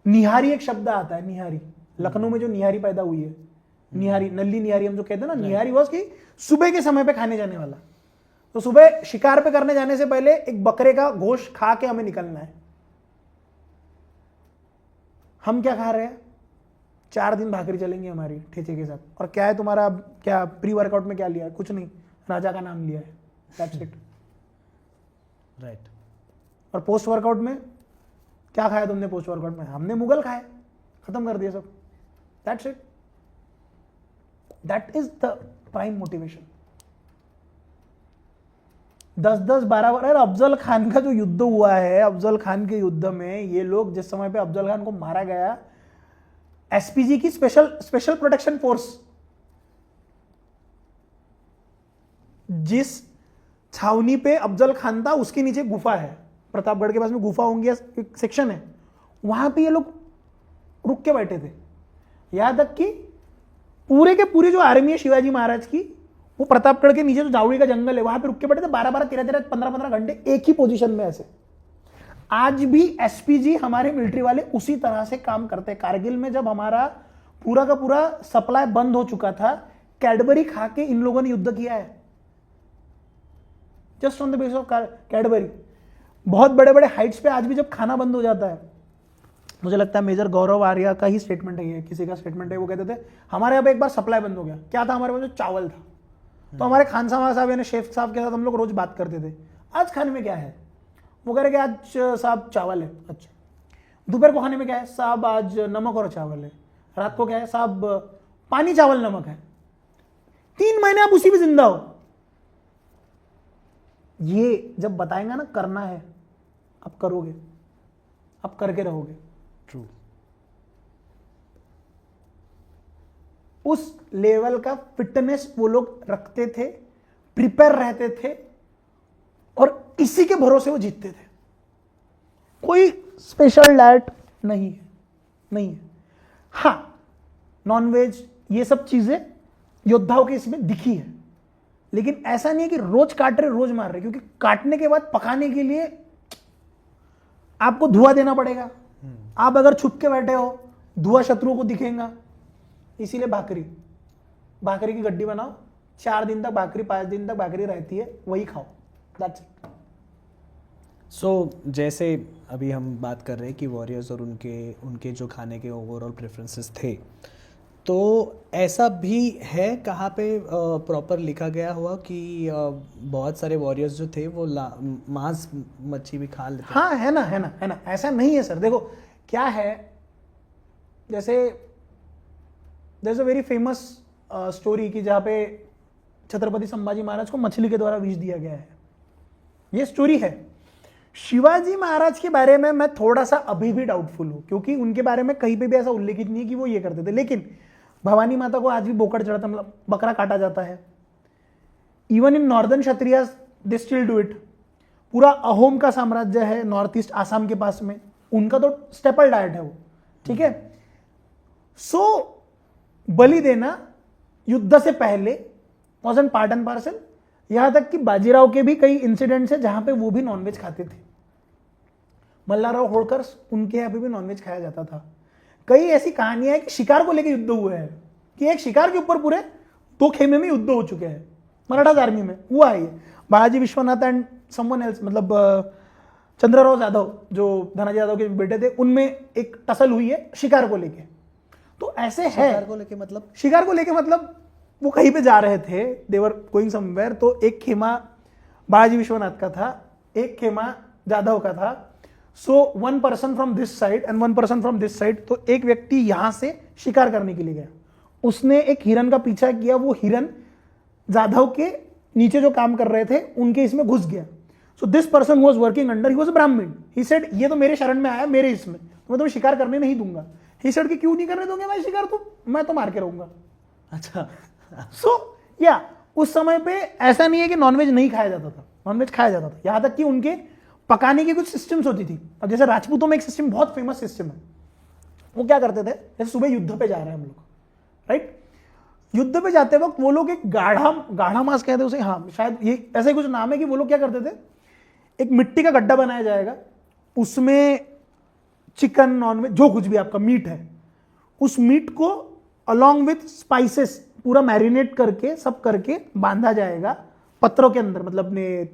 निहारी एक शब्द आता है, निहारी। लखनऊ में जो निहारी पैदा हुई है, निहारी, नल्ली निहारी हम जो कहते हैं ना, निहारी वॉज कि सुबह के समय पे खाने जाने वाला। तो सुबह शिकार पे करने जाने से पहले एक बकरे का गोश्त खा के हमें निकलना है। हम क्या खा रहे हैं? 4 दिन भाकरी चलेंगी हमारी ठेचे के साथ। और क्या है तुम्हारा, क्या प्री वर्कआउट में क्या लिया है? कुछ नहीं, राजा का नाम लिया है, दैट्स इट। राइट। और पोस्ट वर्कआउट में क्या खाया तुमने? पोस्ट वर्कआउट में हमने मुगल खाए, खत्म कर दिया सब, that's it. That is the prime motivation. 10-10, 12-12 Afzal Khan का जो युद्ध हुआ है, अफजल खान के युद्ध में ये लोग, जिस समय पे अफजल खान को मारा गया, एसपीजी की स्पेशल प्रोटेक्शन फोर्स, जिस छावनी पे अफजल खान था उसके नीचे गुफा है, प्रतापगढ़ के पास में गुफा होंगी, एक सेक्शन है, वहां पे ये लोग रुक के बैठे थे। यहां तक कि पूरे के पूरी जो आर्मी है शिवाजी महाराज की, वो प्रतापगढ़ के नीचे जो जावड़ी का जंगल है वहां पे रुक के बैठे थे 12-12, 13-13, 15-15 घंटे एक ही पोजीशन में ऐसे। आज भी एसपीजी हमारे मिलिट्री वाले उसी तरह से काम करते हैं। कारगिल में जब हमारा पूरा का पूरा सप्लाई बंद हो चुका था, कैडबरी खा के इन लोगों ने युद्ध किया है, just on the base of Cadbury. बहुत बड़े बड़े हाइट्स पे आज भी जब खाना बंद हो जाता है, मुझे लगता है मेजर गौरव आर्या का ही स्टेटमेंट है, ये किसी का स्टेटमेंट है, वो कहते थे हमारे यहाँ पे एक बार सप्लाई बंद हो गया। क्या था हमारे पास? जो चावल था। तो हमारे खान साहब यानी शेफ साहब के साथ हम लोग रोज बात करते थे, आज खाने में क्या है? वो कह रहे कि आज साहब चावल है। अच्छा। दोपहर को खाने में क्या है? साहब आज नमक और चावल है। रात को क्या है? साहब पानी चावल नमक है। 3 महीने आप उसी में जिंदा हो। ये जब बताएंगा ना करना है, आप करोगे, आप करके रहोगे। ट्रू। उस लेवल का फिटनेस वो लोग रखते थे, प्रिपेयर रहते थे, और इसी के भरोसे वो जीतते थे। कोई स्पेशल डाइट नहीं है, नहीं है। हाँ, नॉनवेज ये सब चीजें योद्धाओं के इसमें दिखी है, लेकिन ऐसा नहीं है कि रोज काट रहे रोज मार रहे, क्योंकि काटने के बाद पकाने के लिए आपको धुआं देना पड़ेगा। आप अगर छुप के बैठे हो, धुआं शत्रुओं को दिखेगा। इसीलिए भाकरी की गड्डी बनाओ, 4 दिन तक भाकरी, 5 दिन तक भाकरी रहती है, वही खाओ, दैट्स इट। सो जैसे अभी हम बात कर रहे हैं कि वॉरियर्स और उनके जो खाने के ओवरऑल प्रेफरेंसेस थे, तो ऐसा भी है कहाँ पे प्रॉपर लिखा गया हुआ कि बहुत सारे वॉरियर्स जो थे वो मांस मच्छी भी खा लेते? हाँ, है ना, ऐसा नहीं है सर। देखो क्या है, जैसे there is a very famous story कि जहाँ पे छत्रपति संभाजी महाराज को मछली के द्वारा विष दिया गया है, ये स्टोरी है। शिवाजी महाराज के बारे में मैं थोड़ा सा अभी भी डाउटफुल हूं, क्योंकि उनके बारे में कहीं पे भी ऐसा उल्लेखित नहीं है कि वो ये करते थे। लेकिन भवानी माता को आज भी बोकड़ चढ़ाता, मतलब बकरा काटा जाता है। Even in northern Kshatriyas they still do it. पूरा अहोम का साम्राज्य है नॉर्थ ईस्ट आसाम के पास में, उनका तो स्टेपल डाइट है वो, ठीक है। सो बलि देना युद्ध से पहले was an part and parcel. यहां तक कि बाजीराव के भी कई इंसिडेंट्स है जहां पे वो भी नॉनवेज खाते थे। मल्लाराव होळकर, उनके यहाँ पे भी नॉनवेज खाया जाता था। कई ऐसी कहानियां हैं कि शिकार को लेकर युद्ध हुए हैं, कि एक शिकार के ऊपर पूरे 2 खेमे में युद्ध हो चुके हैं। मराठा आर्मी में हुआ है ये। Balaji Vishwanath and someone else, मतलब चंद्रराव जाधव जो धनाजी यादव के बेटे थे, उनमें एक टसल हुई है शिकार को लेके। तो ऐसे है। शिकार को लेके मतलब? शिकार को लेके मतलब वो कहीं पे जा रहे थे, देवर गोइंग समवेयर, तो एक खेमा बालाजी विश्वनाथ का था, एक खेमा जाधव का था। सो 1 person from this side and 1 person from this side, तो एक व्यक्ति यहां से शिकार करने के लिए गया। उसने एक हिरन का पीछा किया, वो हिरन जाधव के नीचे जो काम कर रहे थे उनके इसमें घुस गया। So this person was working under, he was a Brahmin. He said ये तो मेरे शरण में आया, मेरे इसमें, तो मैं तुम्हें शिकार करने नहीं दूंगा। ही सेड कि क्यों नहीं करने दोगे भाई शिकार, तुम, मैं तो मार के रहूंगा। अच्छा। सो या उस समय पे ऐसा नहीं है कि नॉनवेज नहीं खाया जाता था, नॉनवेज खाया जाता था। यहां तक कि उनके पकाने की कुछ सिस्टम्स होती थी। अब जैसे राजपूतों में एक सिस्टम बहुत फेमस सिस्टम है, वो क्या करते थे, जैसे सुबह युद्ध पे जा रहे हैं हम लोग, राइट, युद्ध पे जाते वक्त वो लोग एक गाढ़ा मांस कहते हैं उसे, हाँ शायद ये ऐसा ही कुछ नाम है, कि वो लोग क्या करते थे, एक मिट्टी का गड्ढा बनाया जाएगा, उसमें चिकन, नॉनवेज, जो कुछ भी आपका मीट है, उस मीट को अलॉन्ग विथ स्पाइसेस पूरा मैरिनेट करके सब करके बांधा जाएगा पत्रों के अंदर। मतलब अपने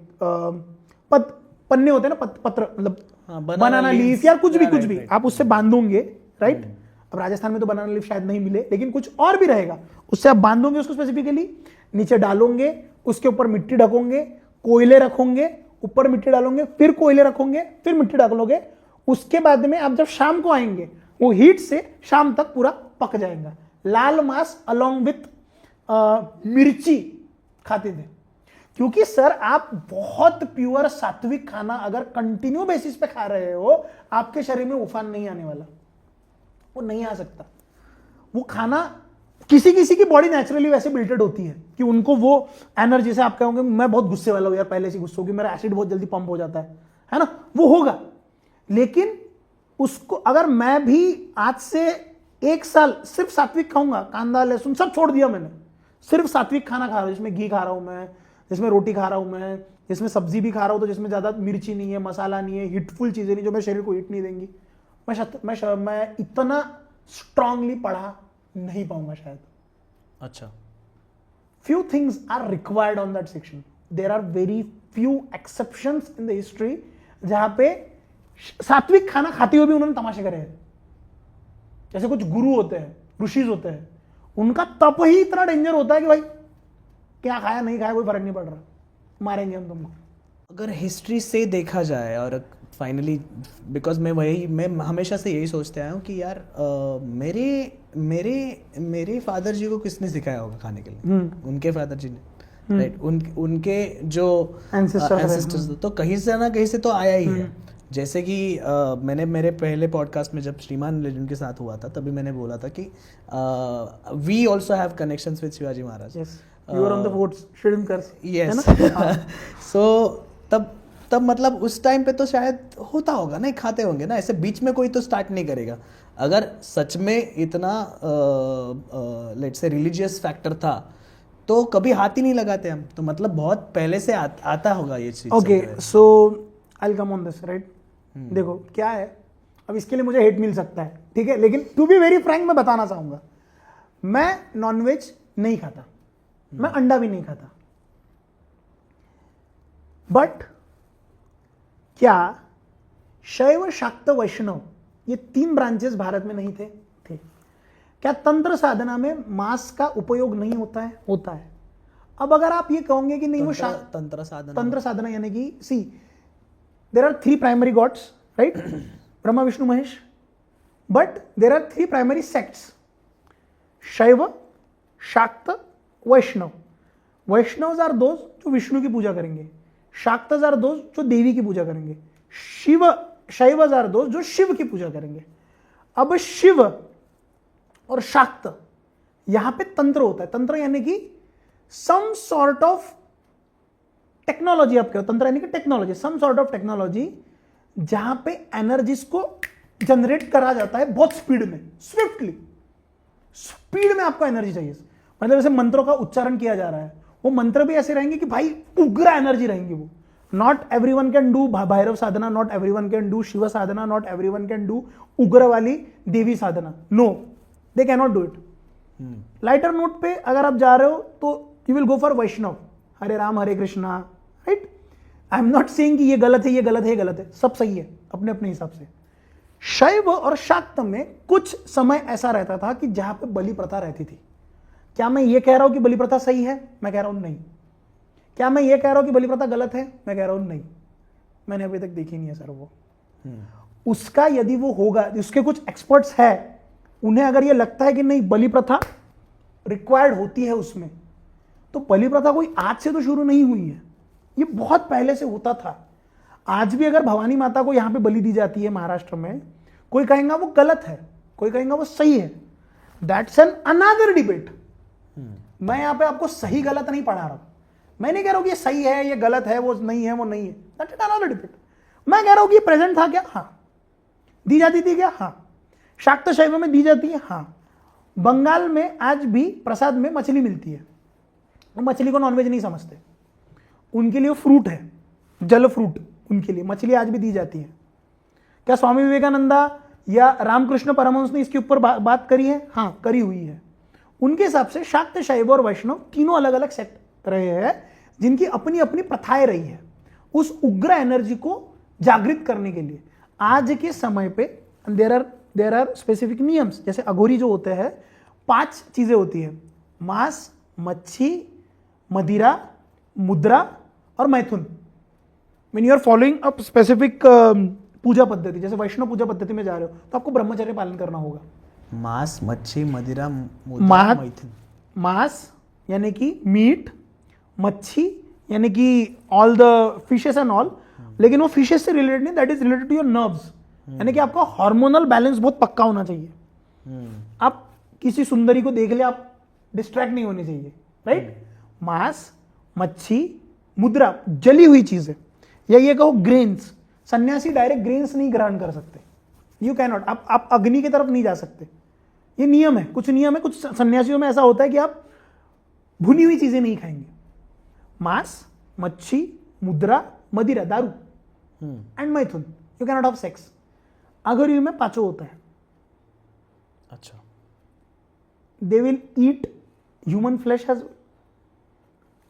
पन्ने होते हैं ना, पत्र, मतलब बनाना लीफ या कुछ भी आप उससे बांधोगे, राइट। अब राजस्थान में तो बनाना लीफ शायद नहीं मिले, लेकिन कुछ और भी रहेगा, उससे आप बांधोगे उसको स्पेसिफिकली, नीचे डालोगे, उसके ऊपर मिट्टी ढकोगे, कोयले रखोगे, ऊपर मिट्टी डालोगे, फिर कोयले रखोगे, फिर मिट्टी डालोगे। उसके बाद में आप जब शाम को आएंगे, वो हीट से शाम तक पूरा पक जाएगा। लाल मांस अलॉन्ग विथ मिर्ची खाते थे, क्योंकि सर आप बहुत प्योर सात्विक खाना अगर कंटिन्यू बेसिस पे खा रहे हो, आपके शरीर में उफान नहीं आने वाला, वो नहीं आ सकता। वो खाना किसी किसी की बॉडी नेचुरली वैसे बिल्टेड होती है कि उनको वो एनर्जी से, आप कहोगे मैं बहुत गुस्से वाला हूं यार, पहले से गुस्से होगी, मेरा एसिड बहुत जल्दी पंप हो जाता है ना, वो होगा। लेकिन उसको अगर मैं भी आज से 1 साल सिर्फ सात्विक खाऊंगा, कांदा लहसुन सब छोड़ दिया मैंने, सिर्फ सात्विक खाना खा रहा हूं, जिसमें घी खा रहा हूं मैं, जिसमें रोटी खा रहा हूं मैं, जिसमें सब्जी भी खा रहा हूं, तो जिसमें ज्यादा मिर्ची नहीं है, मसाला नहीं है, हिटफुल चीजें नहीं जो मेरे शरीर को हिट नहीं देंगी, मैं इतना स्ट्रांगली पढ़ा नहीं पाऊंगा शायद। अच्छा। few things are required on that section. There are very few exceptions in the history जहां पे सात्विक खाना खाते हुए भी उन्होंने तमाशे करे हैं। जैसे कुछ गुरु होते हैं, ऋषिज होते हैं, उनका तप ही इतना डेंजर होता है कि भाई क्या खाया नहीं खाया कोई फर्क नहीं पड़ रहा, मारेंगे हम तुमको। अगर हिस्ट्री से देखा जाए, और फाइनली बिकॉज मैं हमेशा से यही सोचते आया हूँ कि यार मेरे फादर जी को किसने सिखाया होगा खाने के लिए? उनके फादर जी ने, राइट। उनके जो एंसेस्टर्स, तो कहीं से ना कहीं से तो आया ही है। जैसे कि मैंने मेरे पहले पॉडकास्ट में जब श्रीमान लेजेंड के साथ हुआ था, तभी मैंने बोला था कि we also have connections with Shivaji Maharaj. You were on the forts, shrimp curse, yes. So तब मतलब उस टाइम पे तो शायद होता होगा ना, खाते होंगे ना, ऐसे बीच में कोई तो स्टार्ट नहीं करेगा। अगर सच में इतना लेट्स से रिलीजियस फैक्टर था तो कभी हाथ ही नहीं लगाते हम, तो मतलब बहुत पहले से आता होगा ये चीज। Okay, so I will come on this, right. देखो क्या है, अब इसके लिए मुझे हेट मिल सकता है, ठीक है, लेकिन टू बी वेरी फ्रैंक मैं बताना चाहूंगा, मैं नॉनवेज नहीं खाता, मैं अंडा भी नहीं खाता। बट क्या शैव शाक्त वैष्णव ये 3 ब्रांचेस भारत में नहीं थे? क्या तंत्र साधना में मांस का उपयोग नहीं होता है? होता है। अब अगर आप ये कहोगे कि नहीं वो तंत्र साधना यानी कि see there are 3 primary gods, right? Brahma Vishnu Mahesh, but there are 3 primary sects, Shaiva Shakta Vaishnav. Vaishnav are those जो विष्णु की पूजा करेंगे, शाक्त आर दोज जो देवी की पूजा करेंगे, शैव आर दोज जो शिव की पूजा करेंगे। अब शिव और शाक्त यहां पे तंत्र होता है। तंत्र यानी कि सम सॉर्ट ऑफ टेक्नोलॉजी, आप कहो तंत्र यानी कि technology, some sort of technology जहां पे एनर्जीज को जनरेट करा जाता है बहुत स्पीड में, स्विफ्टली, स्पीड में आपको एनर्जी चाहिए। मतलब जैसे मंत्रों का उच्चारण किया जा रहा है, वो मंत्र भी ऐसे रहेंगे कि भाई उग्र एनर्जी रहेंगी वो। Not everyone can do Bhairav sadhana, not everyone can do Shiv sadhana, not everyone can do उग्र वाली देवी साधना, no, they can not do it. Lighter note पे अगर आप जा रहे हो तो you will go for Vaishnav, Hare Ram Hare Krishna, right? I am not saying कि ये गलत है, ये गलत है, ये गलत है, सब सही है अपने अपने हिसाब से। शैव और शाक्त में कुछ समय ऐसा रहता था कि जहां पे बलि प्रथा रहती थी। क्या मैं ये कह रहा हूं कि बलि प्रथा सही है? मैं कह रहा हूं नहीं। क्या मैं ये कह रहा हूं कि बलि प्रथा गलत है? मैं कह रहा हूं नहीं। मैंने अभी तक देखी नहीं है सर वो। उसका यदि वो होगा, उसके कुछ एक्सपर्ट्स है, उन्हें अगर ये लगता है कि नहीं बलि प्रथा रिक्वायर्ड होती है उसमें, तो बलि प्रथा कोई आज से तो शुरू नहीं हुई है, ये बहुत पहले से होता था। आज भी अगर भवानी माता को यहां पे बलि दी जाती है महाराष्ट्र में, कोई कहेगा वो गलत है, कोई कहेगा वो सही है। That's an another debate. मैं यहां पे आपको सही गलत नहीं पढ़ा रहा हूं। मैं नहीं कह रहा हूं कि ये सही है, ये गलत है, वो नहीं है, वो नहीं है। That's an another debate. मैं कह रहा हूं कि ये प्रेजेंट था क्या? हाँ। दी जाती थी क्या? हाँ। शाक्त शैव में दी जाती है? हाँ। बंगाल में आज भी प्रसाद में मछली मिलती है, वो मछली को नॉनवेज नहीं समझते, उनके लिए वो फ्रूट है, जल फ्रूट, उनके लिए मछली आज भी दी जाती है। क्या स्वामी विवेकानंदा या रामकृष्ण परमहंस ने इसके ऊपर बात करी है? हाँ, करी हुई है। उनके हिसाब से शाक्त शैव और वैष्णव तीनों अलग अलग सेक्ट रहे हैं, जिनकी अपनी अपनी प्रथाएं रही है उस उग्र एनर्जी को जागृत करने के लिए। आज के समय पे देयर आर स्पेसिफिक नियम्स। जैसे अघोरी जो होते हैं, 5 चीजें होती है, मांस, मच्छी, मदिरा, मुद्रा और मैथुन। When you are following a specific puja पद्धति, जैसे वैष्णव पूजा पद्धति में जा रहे हो तो आपको ब्रह्मचर्य पालन करना होगा। मांस, मच्छी, मदिरा, मुद्रा, मैथुन। मांस यानी कि मीट, मच्छी यानी कि all the fishes and all, लेकिन वो फिशेस से रिलेटेड नहीं, that is related to your nerves. यानी कि आपका हार्मोनल बैलेंस बहुत पक्का होना चाहिए। आप किसी सुंदरी को देख ले, आप डिस्ट्रैक्ट नहीं होने चाहिए, राइट? मांस, मच्छी, मुद्रा जली हुई चीजें, या ये कहो ग्रेन्स। सन्यासी डायरेक्ट ग्रेन्स नहीं ग्रहण कर सकते, यू कैन नॉट। आप अग्नि की तरफ नहीं जा सकते, ये नियम है, कुछ नियम है। कुछ सन्यासियों में ऐसा होता है कि आप भुनी हुई चीजें नहीं खाएंगे। मांस, मच्छी, मुद्रा, मदिरा, दारू एंड मैथुन, you can not have sex. Aghori में 5 होता है। अच्छा। They will eat human flesh as,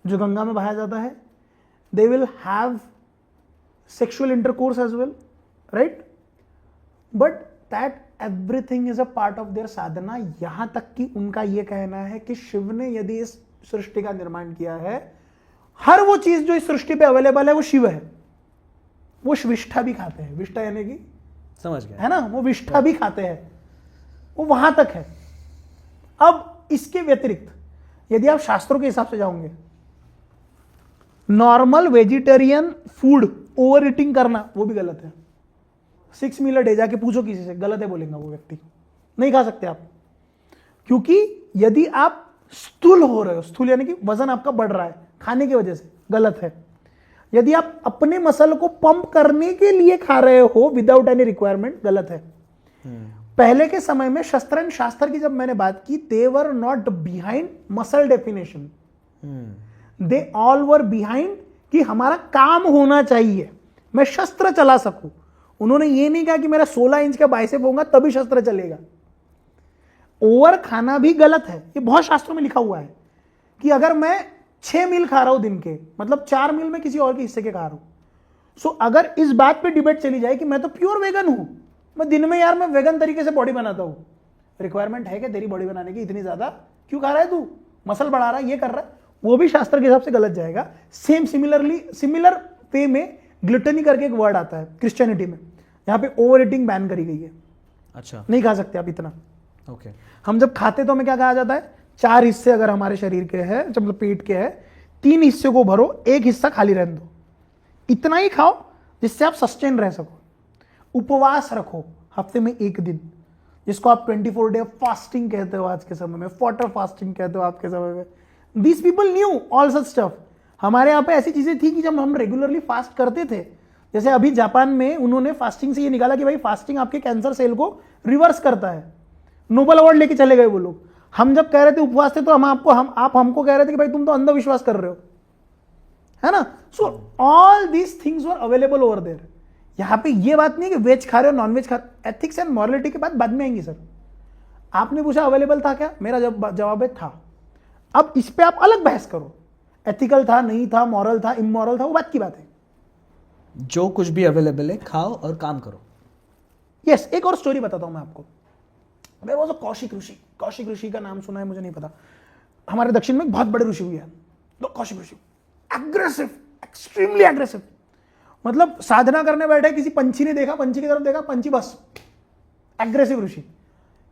जो गंगा में बहाया जाता है। They will have sexual intercourse as well, right? But that everything is a part of their sadhana. यहां तक कि उनका यह कहना है कि शिव ने यदि इस सृष्टि का निर्माण किया है, हर वो चीज जो इस सृष्टि पे अवेलेबल है वो शिव है। वो विष्ठा भी खाते हैं, विष्ठा यानी कि समझ गया, है ना, वो विष्ठा भी खाते हैं, वो वहां तक है। अब इसके व्यतिरिक्त यदि आप शास्त्रों के हिसाब से जाओगे, normal vegetarian food over eating करना वो भी गलत है। 6 मील अ डे, जाके पूछो किसी से, गलत है बोलेगा वो व्यक्ति, नहीं खा सकते आप। क्योंकि यदि आप स्थूल हो रहे हो, स्थूल यानी कि वजन आपका बढ़ रहा है खाने की वजह से, गलत है। यदि आप अपने मसल को पंप करने के लिए खा रहे हो विदाउट एनी रिक्वायरमेंट, गलत है। पहले के समय में शस्त्र शास्त्र की जब मैंने बात की, they were not behind muscle definition, they all were behind कि हमारा काम होना चाहिए, मैं शस्त्र चला सकूं। उन्होंने ये नहीं कहा कि मेरा 16 इंच का बाइसेप होगा तभी शस्त्र चलेगा। ओवर खाना भी गलत है, ये बहुत शास्त्रों में लिखा हुआ है कि अगर मैं 6 मील खा रहा हूं दिन के, मतलब 4 मील में किसी और के हिस्से के खा रहा हूं, सो अगर इस बात पे डिबेट चली जाए कि मैं तो प्योर वेगन हूं, मैं दिन में यार मैं वेगन तरीके से बॉडी बनाता हूं, रिक्वायरमेंट है क्या तेरी बॉडी बनाने की इतनी ज्यादा? क्यों खा रहा है तू? मसल बढ़ा रहा है, ये कर रहा है, वो भी शास्त्र के हिसाब से गलत जाएगा। सेम सिमिलर वे में ग्लूटनी करके एक वर्ड आता है क्रिश्चियनिटी में, यहाँ पे ओवर ईटिंग बैन करी गई है। अच्छा, नहीं खा सकते आप इतना। ओके। हम जब खाते तो हमें क्या कहा जाता है, 4 हिस्से अगर हमारे शरीर के हैं, मतलब पेट के हैं, 3 हिस्से को भरो, 1 हिस्सा खाली रहने दो, इतना ही खाओ जिससे आप सस्टेन रह सको। उपवास रखो हफ्ते में 1 दिन, जिसको आप 24 डे फास्टिंग कहते हो आज के समय में, वाटर फास्टिंग कहते हो आपके समय में। These people knew all such stuff. हमारे यहाँ पे ऐसी चीजें थी कि जब हम रेगुलरली फास्ट करते थे, जैसे अभी जापान में उन्होंने फास्टिंग से ये निकाला कि भाई फास्टिंग आपके कैंसर सेल को रिवर्स करता है। नोबेल अवार्ड लेके चले गए वो लोग। हम जब कह रहे थे उपवास थे तो आप हमको कह रहे थे कि भाई तुम तो अंधविश्वास कर रहे हो, है ना? So all these things were available over there. यहां पे ये बात नहीं है कि वेज खा रहे हो नॉन वेज खा रहे हो, एथिक्स एंड मॉरलिटी की बात बाद में आएंगी सर। आपने पूछा अवेलेबल था क्या, मेरा जवाब है था। अब इस पे आप अलग बहस करो, एथिकल था नहीं था, मॉरल था इमोरल था, वो बात की बात है। जो कुछ भी अवेलेबल है खाओ और काम करो। यस, एक और स्टोरी बताता हूं मैं आपको। देयर वाज अ कौशिक ऋषि। कौशिक ऋषि का नाम सुना है मुझे नहीं पता, हमारे दक्षिण में एक बहुत बड़े ऋषि हुए हैं तो कौशिक ऋषि। एग्रेसिव, एक्सट्रीमली एग्रेसिव, मतलब साधना करने बैठे, किसी पंछी ने देखा, पंछी की तरफ देखा, पंछी बस एग्रेसिव ऋषि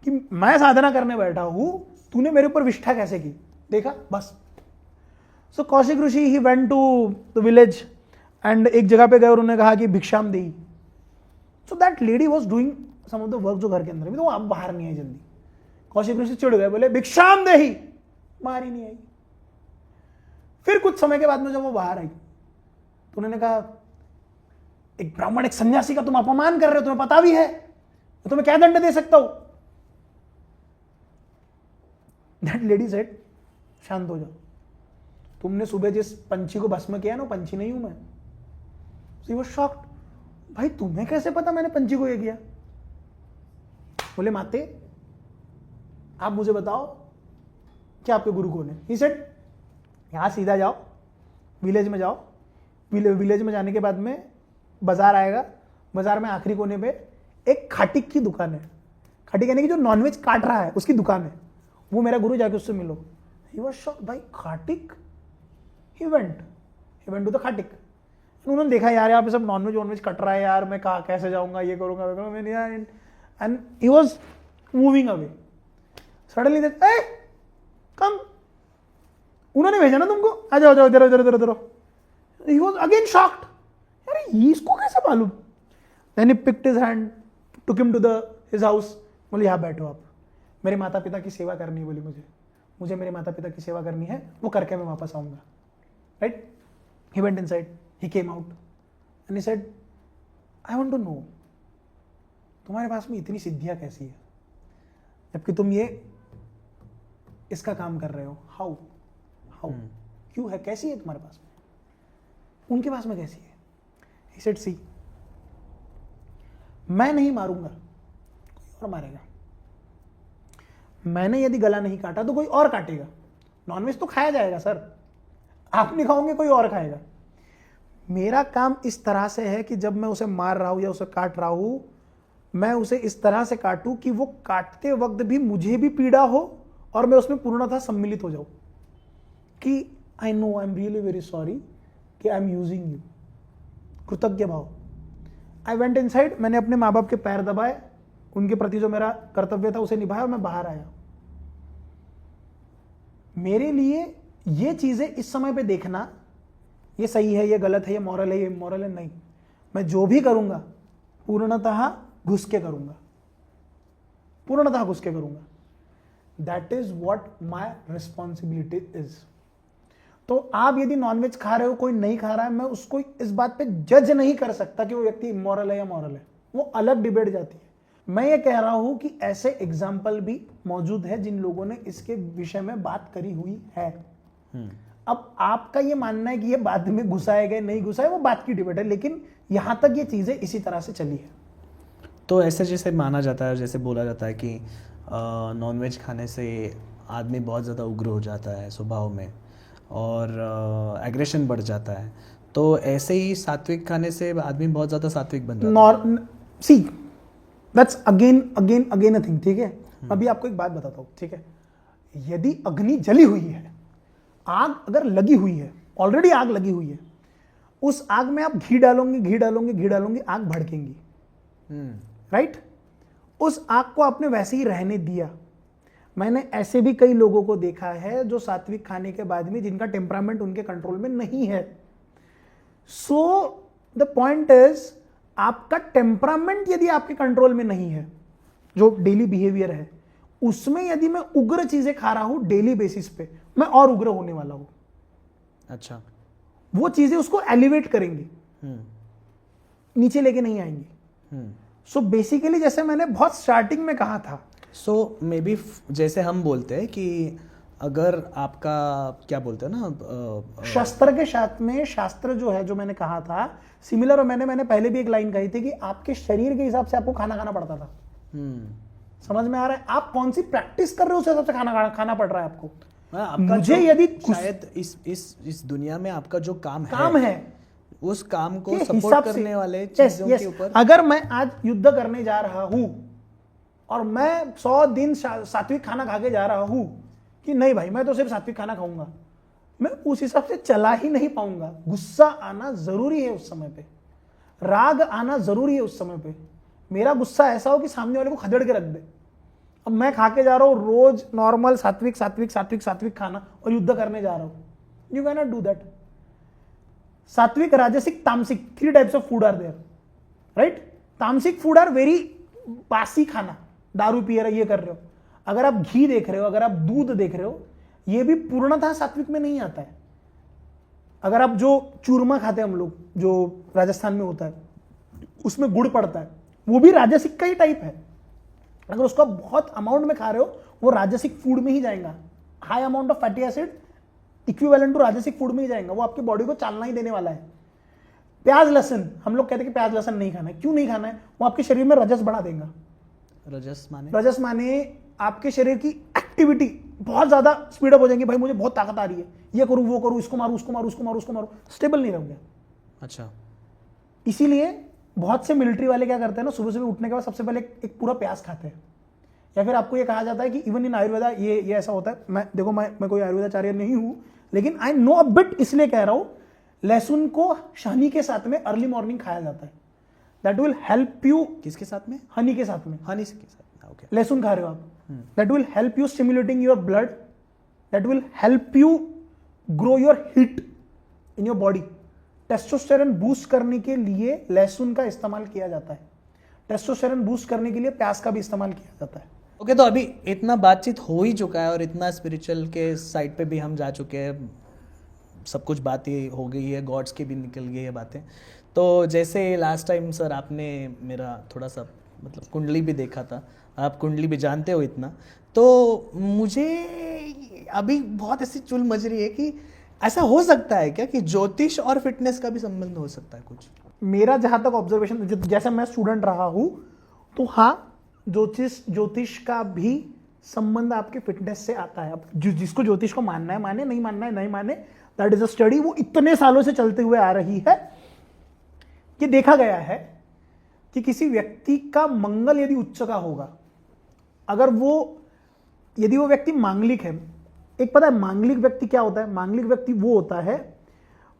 कि मैं साधना करने बैठा हूं, तूने मेरे ऊपर विष्ठा कैसे की, देखा बस। So Kaushik Rishi he went to the village and एक जगह पे गए और उन्होंने कहा कि भिक्षाम देही। So that lady was doing some of the work जो घर के अंदर भी, तो वो अब बाहर नहीं आई जल्दी। कौशिक ऋषि चिढ़ गए, बोले भिक्षाम देही, बाहर ही नहीं आई। फिर कुछ समय के बाद में जब वो बाहर आई तो उन्होंने कहा एक ब्राह्मण एक सन्यासी का तुम अपमान कर रहे हो, तुम्हें पता भी है, तो तुम्हें क्या दंड दे सकता हूं? दैट लेडी सेड शांत हो जाओ, तुमने सुबह जिस पंछी को भस्म किया ना, पंछी नहीं हूं मैं। शी वाज शॉक्ड, भाई तुम्हें कैसे पता मैंने पंछी को ये किया? बोले माते आप मुझे बताओ क्या आपके गुरु कौन है? ही सेड यहां सीधा जाओ, विलेज में जाओ, विलेज में जाने के बाद में बाजार आएगा, बाजार में आखिरी कोने पे एक खाटिक की दुकान है। खाटिक यानी कि जो नॉनवेज काट रहा है उसकी दुकान है, वो मेरा गुरु, जाके उससे मिलो। ही वाज शॉक्ड, भाई खाटिक? ही वेंट टू द खाटिक। उन्होंने देखा यार यहाँ पे सब नॉनवेज कट रहा है यार, मैं कहाँ कैसे जाऊंगा, ये करूंगा वो करूंगा, मैंने यार, and he was moving away. Suddenly that a come, उन्होंने भेजा ना तुमको, आ जाओ जाओ, इधर। ही वाज अगेन शॉक्ड, यार इसको कैसे मालूम? Then he picked his hand, took him to his house. बोले यहाँ बैठो आप, मेरे माता पिता की सेवा करनी है, बोली मुझे मेरे माता पिता की सेवा करनी है, वो करके मैं वापस आऊंगा। Right? He went inside, he came out and he said I want to know तुम्हारे पास में इतनी सिद्धियां कैसी है, जबकि तुम ये इसका काम कर रहे हो। हाउ क्यों है, कैसी है तुम्हारे पास में, उनके पास में कैसी है? ही सेड सी, मैं नहीं मारूंगा, कोई और मारेगा। मैंने यदि गला नहीं काटा तो कोई और काटेगा। नॉनवेज तो खाया जाएगा सर, आप नहीं खाओगे, कोई और खाएगा। मेरा काम इस तरह से है कि जब मैं उसे मार रहा हूं या उसे काट रहा हूं, मैं उसे इस तरह से काटूं कि वो काटते वक्त भी मुझे भी पीड़ा हो और मैं उसमें पूर्णतः सम्मिलित हो जाऊं कि I know, I am really very sorry कि आई एम यूजिंग यू। कृतज्ञ भाव। आई वेंट इनसाइड, मैंने अपने माँ बाप के पैर दबाए, उनके प्रति जो मेरा कर्तव्य था उसे निभाया और मैं बाहर आया। मेरे लिए ये चीजें इस समय पे देखना, ये सही है, ये गलत है, ये मॉरल है, ये इमोरल है, नहीं। मैं जो भी करूंगा पूर्णतः घुस के करूंगा, पूर्णतः घुस के करूंगा। That is what my responsibility is. तो आप यदि नॉनवेज खा रहे हो, कोई नहीं खा रहा है, मैं उसको इस बात पे जज नहीं कर सकता कि वो व्यक्ति इमोरल है या मॉरल है, वो अलग डिबेट जाती है। मैं ये कह रहा हूं कि ऐसे एग्जाम्पल भी मौजूद है जिन लोगों ने इसके विषय में बात करी हुई है। अब आपका ये मानना है कि ये बाद में घुसाए गए नहीं घुसाए, वो बात की डिबेट है, लेकिन यहां तक ये चीजें इसी तरह से चली है। तो ऐसे जैसे माना जाता है, जैसे बोला जाता है कि नॉनवेज खाने से आदमी बहुत ज़्यादा उग्र हो जाता है स्वभाव में और एग्रेशन बढ़ जाता है, तो ऐसे ही सात्विक खाने से आदमी बहुत ज़्यादा सात्विक बन जाता है। See that's again a thing, ठीक है। अभी आपको एक बात बताता हूँ, ठीक है। यदि अग्नि जली हुई है, आग अगर लगी हुई है, ऑलरेडी आग लगी हुई है, उस आग में आप घी डालोगे, आग भड़केंगी, राइट। उस आग को आपने वैसे ही रहने दिया। मैंने ऐसे भी कई लोगों को देखा है जो सात्विक खाने के बाद में जिनका टेम्परामेंट उनके कंट्रोल में नहीं है। सो द पॉइंट इज, आपका टेम्परामेंट यदि आपके कंट्रोल में नहीं है, जो डेली बिहेवियर है उसमें यदि मैं उग्र चीजें खा रहा हूं डेली बेसिस पे, मैं और उग्र होने वाला हूं। अच्छा, वो चीजें उसको एलिवेट करेंगी, नीचे लेके नहीं आएंगी। सो बेसिकली जैसे मैंने बहुत स्टार्टिंग में कहा था, सो मे बी जैसे हम बोलते हैं कि अगर आपका क्या बोलते हैं ना, शस्त्र के साथ में शास्त्र जो है, जो मैंने कहा था सिमिलर, और मैंने पहले भी एक लाइन कही थी कि आपके शरीर के हिसाब से आपको खाना खाना पड़ता था। समझ में आ रहा है? आप कौन सी प्रैक्टिस कर रहे हो उस हिसाब से खाना पड़ रहा है आपको। मुझे यदि शायद इस दुनिया में आपका जो काम है उस काम को सपोर्ट करने वाले चीजों के ऊपर, अगर मैं आज युद्ध करने जा रहा हूं और मैं 100 दिन सात्विक खाना खा के जा रहा हूं कि नहीं भाई मैं तो सिर्फ सात्विक खाना खाऊंगा, मैं उस हिसाब से चला ही नहीं पाऊंगा। गुस्सा आना जरूरी है उस समय पे, राग आना जरूरी है उस समय पे। मेरा गुस्सा ऐसा हो कि सामने वाले को खदेड़ के रख दे। अब मैं खा के जा रहा हूं रोज नॉर्मल सात्विक खाना और युद्ध करने जा रहा हूं, you can not do that. सात्विक, राजसिक, तामसिक, 3 types of food are there, right. तामसिक फूड आर वेरी बासी खाना, दारू पी रहे, ये कर रहे हो। अगर आप घी देख रहे हो, अगर आप दूध देख रहे हो, ये भी पूर्णतः सात्विक में नहीं आता है। अगर आप जो चूरमा खाते हैं हम लोग, जो राजस्थान में होता है, उसमें गुड़ पड़ता है, वो भी राजसिक का ही टाइप है। अगर उसको आप बहुत अमाउंट में खा रहे हो, वो राजसिक फूड में ही जाएगा। High amount of fatty acid equivalent to राजसिक फूड में ही जाएगा, वो आपकी बॉडी को चालना ही देने वाला है। प्याज लहसुन, हम लोग कहते हैं कि प्याज लहसुन नहीं खाना है। क्यों नहीं खाना है? वो आपके शरीर में रजस बढ़ा देगा। रजस माने आपके शरीर की एक्टिविटी बहुत ज्यादा स्पीडअप हो जाएगी। भाई मुझे बहुत ताकत आ रही है, ये करूं वो करूं, इसको मारूं उसको मारूं उसको मारूं उसको मारूं, स्टेबल नहीं रहोगे। अच्छा, इसीलिए बहुत से मिलिट्री वाले क्या करते हैं ना, सुबह सुबह उठने के बाद सबसे पहले एक पूरा प्याज खाते हैं। या फिर आपको ये कहा जाता है कि इवन इन आयुर्वेदा ये ऐसा होता है। मैं कोई आयुर्वेदाचार्य नहीं हूं, लेकिन आई नो अ बिट, इसलिए कह रहा हूं। लहसुन को हनी के साथ में अर्ली मॉर्निंग खाया जाता है। That will help you. किसके साथ में? हनी के साथ में। हनी के साथ, ओके। लहसुन खा रहे हो आप, that will help you stimulating your blood, that will help you grow your heat in your body. Testosterone boost करने के लिए लहसुन का इस्तेमाल किया जाता है। टेस्टोस्टेरोन बूस्ट करने के लिए प्याज का भी इस्तेमाल किया जाता है। ओके, तो अभी इतना बातचीत हो ही चुका है और इतना स्पिरिचुअल के साइड पे भी हम जा चुके हैं, सब कुछ बातें हो गई है, गॉड्स की भी निकल गई है बातें। तो जैसे लास्ट टाइम सर आपने मेरा थोड़ा सा मतलब कुंडली भी देखा था, आप कुंडली भी जानते हो इतना, तो मुझे अभी बहुत ऐसी चुल मच रही है कि ऐसा हो सकता है क्या कि ज्योतिष और फिटनेस का भी संबंध हो सकता है कुछ? मेरा जहां तक ऑब्जर्वेशन, जैसे मैं स्टूडेंट रहा हूं, तो हाँ, ज्योतिष का भी संबंध आपके फिटनेस से आता है। अब जिसको ज्योतिष को मानना है माने, नहीं मानना है नहीं माने, दैट इज अ स्टडी। वो इतने सालों से चलते हुए आ रही है कि देखा गया है कि किसी व्यक्ति का मंगल यदि उच्च का होगा, अगर यदि वो व्यक्ति मांगलिक है, एक पता है मांगलिक व्यक्ति क्या होता है? मांगलिक व्यक्ति वो होता है,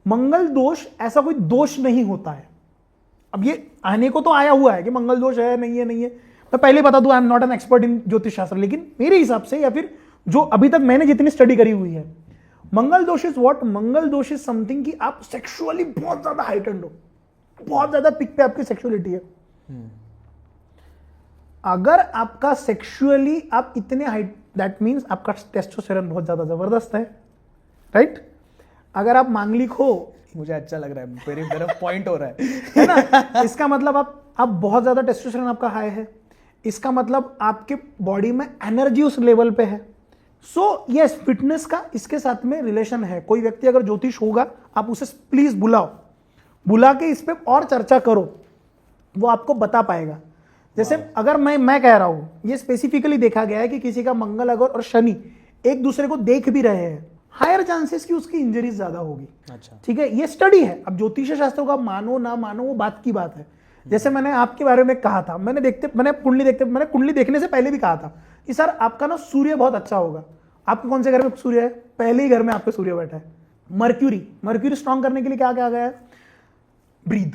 मंगल दोष ऐसा कोई दोष नहीं होता है। अब ये आने को तो आया हुआ है कि मंगल दोष है नहीं है। मैं पहले बता दूं, आई am not an expert in ज्योतिष शास्त्र, लेकिन मेरे हिसाब से या फिर जो अभी तक मैंने जितनी स्टडी करी हुई है, मंगल दोष इज व्हाट? मंगल दोष इज समथिंग कि आप सेक्सुअली बहुत ज्यादा हाइटेंड हो, बहुत ज्यादा पिक पे आपकी सेक्सुअलिटी है। अगर आपका सेक्सुअली आप इतने हाइट, दैट मीन्स आपका टेस्टोस्टेरोन बहुत ज्यादा जबरदस्त है, राइट? अगर आप मांगलिक हो, मुझे अच्छा लग रहा है, मेरा पॉइंट हो रहा है ना? इसका मतलब आप बहुत ज्यादा टेस्टोस्टेरोन आपका हाई है, इसका मतलब आपके बॉडी में एनर्जी उस लेवल पे है। सो यस, फिटनेस का इसके साथ में रिलेशन है। कोई व्यक्ति अगर ज्योतिष होगा, आप उसे प्लीज बुला के इस पे और चर्चा करो, वो आपको बता पाएगा। जैसे अगर मैं कह रहा हूं, ये स्पेसिफिकली देखा गया है कि किसी का मंगल अगर और शनि एक दूसरे को देख भी रहे हैं, हायर चांसेस कि उसकी इंजरीज ज्यादा होगी। अच्छा। ठीक है, ये स्टडी है। अब ज्योतिष शास्त्रों का मानो ना मानो वो बात की बात है। जैसे मैंने आपके बारे में कहा था, मैंने कुंडली देखने से पहले भी कहा था कि सर आपका ना सूर्य बहुत अच्छा होगा। आपके कौन से घर में सूर्य है? पहले ही घर में आपके सूर्य बैठा है। मर्क्यूरी स्ट्रॉन्ग करने के लिए क्या क्या गया है? Breath,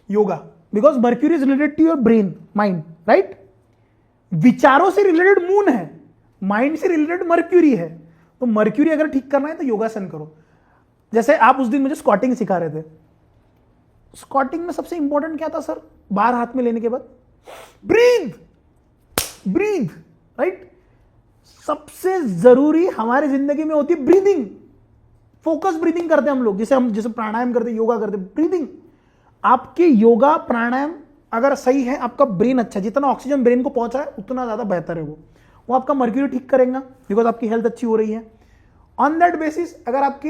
yoga, because mercury is related to your brain, mind, right? विचारों से रिलेटेड मून है, माइंड से रिलेटेड मर्क्यूरी है। तो मर्क्यूरी अगर ठीक करना है तो योगासन करो। जैसे आप उस दिन मुझे स्क्वाटिंग सिखा रहे थे, स्क्वाटिंग में सबसे इंपॉर्टेंट क्या था सर? बार हाथ में लेने के बाद ब्रीथ, राइट? सबसे जरूरी हमारी जिंदगी में होती है ब्रीदिंग। फोकस ब्रीदिंग करते हैं हम लोग, जैसे प्राणायाम करते, योगा करते, ब्रीदिंग। आपके योगा प्राणायाम अगर सही है, आपका ब्रेन अच्छा, जितना ऑक्सीजन ब्रेन को पहुंच रहा है उतना ज्यादा बेहतर है वो आपका मर्क्यूरी ठीक करेगा, बिकॉज आपकी हेल्थ अच्छी हो रही है। ऑन दैट बेसिस अगर आपके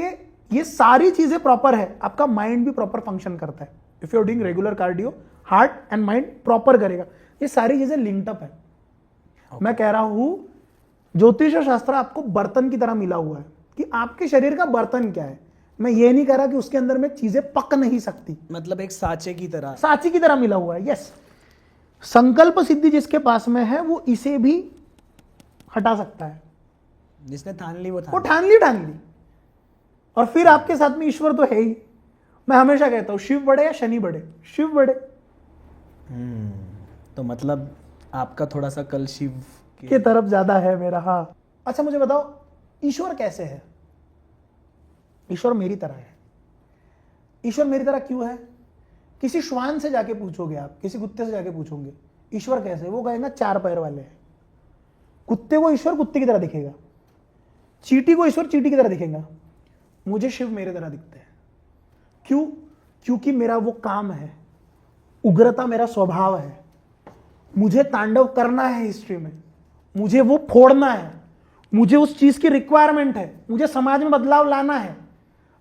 ये सारी चीजें प्रॉपर है, आपका माइंड भी प्रॉपर फंक्शन करता है। If you are doing regular cardio, heart and mind proper करेगा। ये सारी चीजें लिंक्ड अप है। मैं कह रहा हूं ज्योतिष शास्त्र आपको बर्तन की तरह मिला हुआ है कि आपके शरीर का बर्तन क्या है। मैं ये नहीं कह रहा कि उसके अंदर में चीजें पक नहीं सकती, मतलब एक साँचे की तरह मिला हुआ है। यस, संकल्प सिद्धि जिसके पास में है वो इसे भी हटा सकता है। जिसने ठान ली वो ठान ली। और फिर आपके साथ में ईश्वर तो है ही। मैं हमेशा कहता हूं शिव बड़े या शनि बड़े? शिव बड़े। तो मतलब आपका थोड़ा सा कल शिव के तरफ ज्यादा है मेरा। हाँ, अच्छा मुझे बताओ ईश्वर कैसे है? ईश्वर मेरी तरह है। ईश्वर मेरी तरह क्यों है? किसी श्वान से जाके पूछोगे आप, किसी कुत्ते से जाके पूछोगे ईश्वर कैसे, वो कहेगा 4 पैर वाले हैं। कुत्ते को ईश्वर कुत्ते की तरह दिखेगा, चींटी को ईश्वर चींटी की तरह दिखेगा। मुझे शिव मेरे तरह दिखते हैं। क्यों? क्योंकि मेरा वो काम है, उग्रता मेरा स्वभाव है। मुझे तांडव करना है हिस्ट्री में, मुझे वो फोड़ना है, मुझे उस चीज की रिक्वायरमेंट है, मुझे समाज में बदलाव लाना है,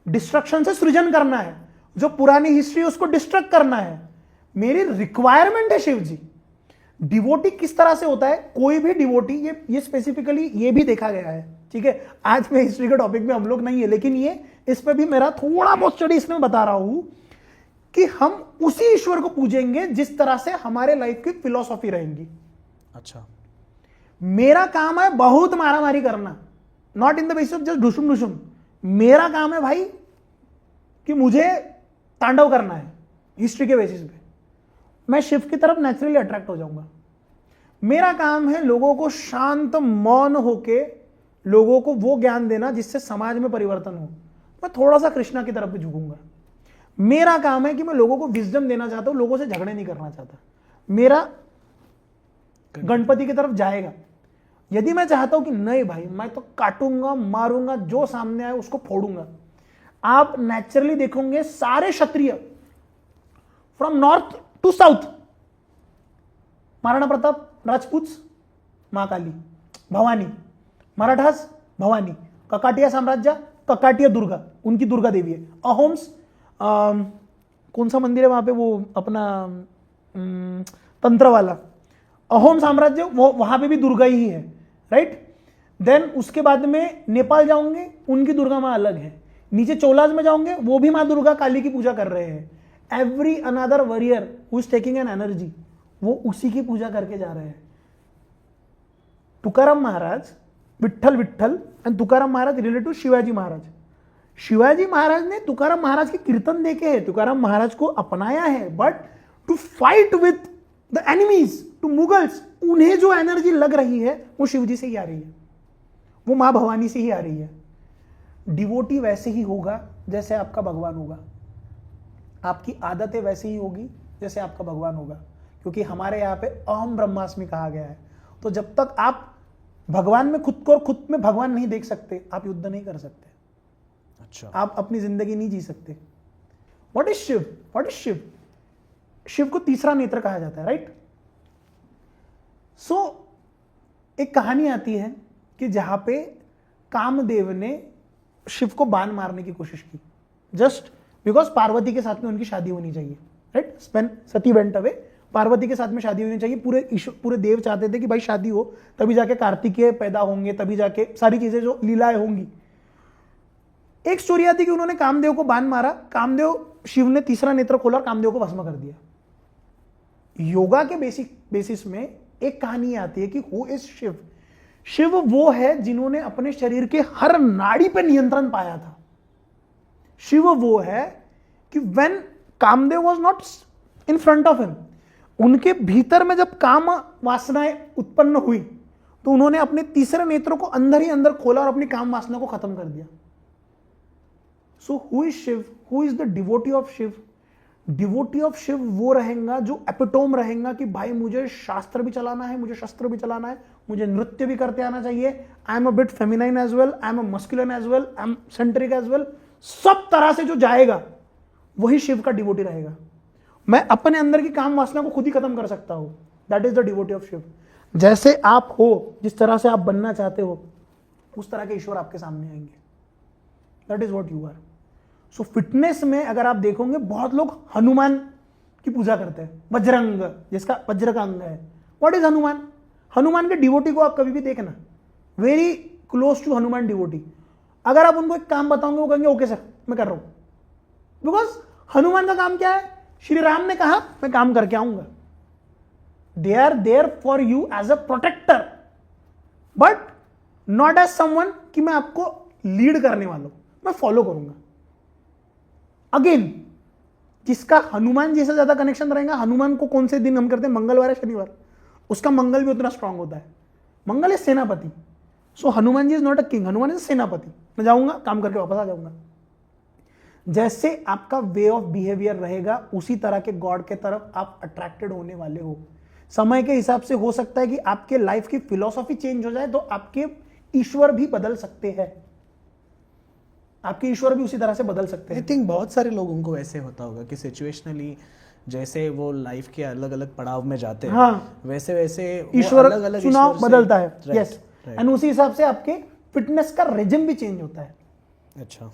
डिस्ट्रक्शन से सृजन करना है, जो पुरानी हिस्ट्री है उसको डिस्ट्रक्ट करना है। मेरी रिक्वायरमेंट है शिव जी। डिवोटी किस तरह से होता है? कोई भी डिवोटी, ये स्पेसिफिकली ये भी देखा गया है, ठीक है? आज मैं हिस्ट्री के टॉपिक में हम लोग नहीं है, लेकिन ये इस पे भी मेरा थोड़ा बहुत स्टडी इसमें बता रहा हूं कि हम उसी ईश्वर को पूजेंगे जिस तरह से हमारे लाइफ की फिलॉसफी रहेगी। अच्छा, मेरा काम है बहुत मारामारी करना, not in the basis of just डुशुम। मेरा काम है भाई कि मुझे तांडव करना है हिस्ट्री के बेसिस पे। मैं शिव की तरफ नेचुरली अट्रैक्ट हो जाऊंगा। मेरा काम है लोगों को शांत मौन होके लोगों को वो ज्ञान देना जिससे समाज में परिवर्तन हो। मैं थोड़ा सा कृष्णा की तरफ भी झुकूंगा। मेरा काम है कि मैं लोगों को विजडम देना चाहता हूं, लोगों से झगड़े नहीं करना चाहता। मेरा गणपति की तरफ जाएगा। यदि मैं चाहता हूं कि नहीं भाई मैं तो काटूंगा, मारूंगा, जो सामने आए उसको फोड़ूंगा, आप नेचुरली देखोगे सारे Kshatriya from north to south, Maharana Pratap, Rajput, मां काली, भवानी, मराठास, भवानी, ककाटिया साम्राज्य, ककाटिया दुर्गा, उनकी दुर्गा देवी है। अहोम्स, कौन सा मंदिर है वहां पे वो अपना तंत्र वाला, अहोम साम्राज्य, वो वहां पे भी दुर्गा ही है, राइट? देन उसके बाद में नेपाल जाओगे, उनकी दुर्गा मां अलग है। नीचे चोलाज में जाओगे, वो भी मां दुर्गा काली की पूजा कर रहे हैं। Every another warrior who is taking an energy, वो उसी की पूजा करके जा रहे हैं। Tukaram Maharaj, Vitthal and Tukaram Maharaj related to Shivaji Maharaj. Shivaji Maharaj ने तुकाराम महाराज के कीर्तन देखे हैं, तुकाराम महाराज को अपनाया है, but to fight with the enemies, to Mughals, उन्हें जो एनर्जी लग रही है वो शिवजी से ही आ रही है, वो मां भवानी से ही आ रही है। डिवोटी वैसे ही होगा जैसे आपका भगवान होगा, आपकी आदतें वैसे ही होगी जैसे आपका भगवान होगा, क्योंकि हमारे यहाँ पे अहम ब्रह्मास्मि कहा गया है। तो जब तक आप भगवान में खुद को और खुद में भगवान नहीं देख सकते, आप युद्ध नहीं कर सकते। अच्छा, आप अपनी जिंदगी नहीं जी सकते। What is Shiv? What is Shiv? Shiv को तीसरा नेत्र कहा जाता है, राइट? सो एक कहानी आती है कि जहां पे कामदेव ने शिव को बाण मारने की कोशिश की, जस्ट बिकॉज पार्वती के साथ में उनकी शादी होनी चाहिए, राइट? सती वेंट अवे, पार्वती के साथ में शादी होनी चाहिए, पूरे देव चाहते थे कि भाई शादी हो, तभी जाके कार्तिकेय पैदा होंगे, तभी जाके सारी चीजें जो लीलाएं होंगी। एक स्टोरी आती कि उन्होंने कामदेव को बाण मारा, कामदेव, शिव ने तीसरा नेत्र खोला और कामदेव को भस्म कर दिया। योगा के बेसिस में एक कहानी आती है कि हु इज शिव। शिव वो है जिन्होंने अपने शरीर के हर नाड़ी पे नियंत्रण पाया था। शिव वो है कि when Kamdev was not in front of him, उनके भीतर में जब काम वासनाएं उत्पन्न हुई तो उन्होंने अपने तीसरे नेत्र को अंदर ही अंदर खोला और अपनी काम वासना को खत्म कर दिया। So who is Shiv? Who is the devotee of Shiv? Devotee of Shiv वो रहेगा जो एपिटोम रहेगा कि भाई मुझे शास्त्र भी चलाना है, मुझे शस्त्र भी चलाना है, मुझे नृत्य भी करते आना चाहिए, I am a bit feminine as well, I am a masculine as well, I am centric as well, सब तरह से जो जाएगा वही शिव का डिवोटी रहेगा। मैं अपने अंदर की काम वासना को खुद ही खत्म कर सकता हूं, that is the devotee of Shiv. जैसे आप हो, जिस तरह से आप बनना चाहते हो, उस तरह के ईश्वर आपके सामने आएंगे। That is what you are. So fitness में अगर आप देखोगे, बहुत लोग हनुमान की पूजा करते हैं, वज्रंग, जिसका वज्र का अंग है। What is Hanuman? हनुमान के डिवोटी को आप कभी भी देखना, very close to Hanuman devotee. अगर आप उनको एक काम बताओगे, वो कहेंगे ओके सर मैं कर रहा हूं, बिकॉज हनुमान का काम क्या है? श्री राम ने कहा मैं काम करके आऊंगा। They are there for you as a protector, but not as someone कि मैं आपको लीड करने वाला हूं, मैं फॉलो करूंगा। अगेन, जिसका हनुमान जी से ज्यादा कनेक्शन रहेगा, हनुमान को कौन से दिन हम करते हैं? मंगलवार या शनिवार, उसका मंगल भी उतना स्ट्रांग होता है। Mangal is senapati. So Hanuman ji is not a king, Hanuman is senapati. मैं जाऊंगा, काम करके वापस आ जाऊंगा। जैसे आपका वे ऑफ बिहेवियर रहेगा, उसी तरह के गॉड के तरफ आप अट्रैक्टेड होने वाले हो। समय के हिसाब से हो सकता है कि आपके लाइफ की फिलॉसफी चेंज हो जाए, तो आपके ईश्वर भी बदल सकते हैं, आपके ईश्वर भी उसी तरह से बदल सकते हैं। आई थिंक बहुत सारे लोगों को ऐसे होता होगा कि सिचुएशनली जैसे वो लाइफ के अलग अलग पड़ाव में जाते हैं, हाँ, वैसे वैसे ईश्वर अलग अलग चुनाव बदलता है। Yes, right. एंड उसी हिसाब से आपके फिटनेस का रेजिम भी चेंज होता है। अच्छा,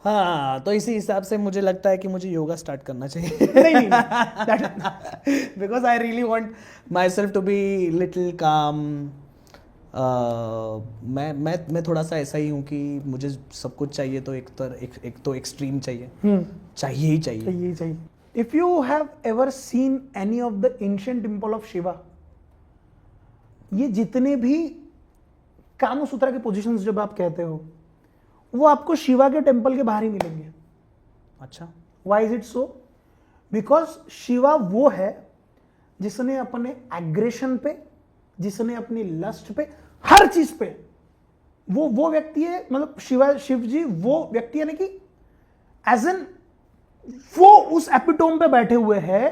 हाँ, तो इसी हिसाब से मुझे लगता है कि मुझे योगा स्टार्ट करना चाहिए। नहीं, because I really want myself to be little calm. मैं थोड़ा सा ऐसा ही हूँ कि मुझे सब कुछ चाहिए तो एक तो एक्सट्रीम चाहिए, चाहिए ही चाहिए। If you have ever seen any of the ancient temple of Shiva, ये जितने भी कामसूत्र के पोजीशंस जब आप कहते हो, वो आपको शिवा के टेम्पल के बाहर ही मिलेंगे। अच्छा, why is it so? Because Shiva वो है जिसने अपने एग्रेशन पे, जिसने अपनी लस्ट पे, हर चीज पे, वो व्यक्ति है। मतलब शिव जी वो व्यक्ति है ना कि एज एन वो उस एपिटोम पे बैठे हुए हैं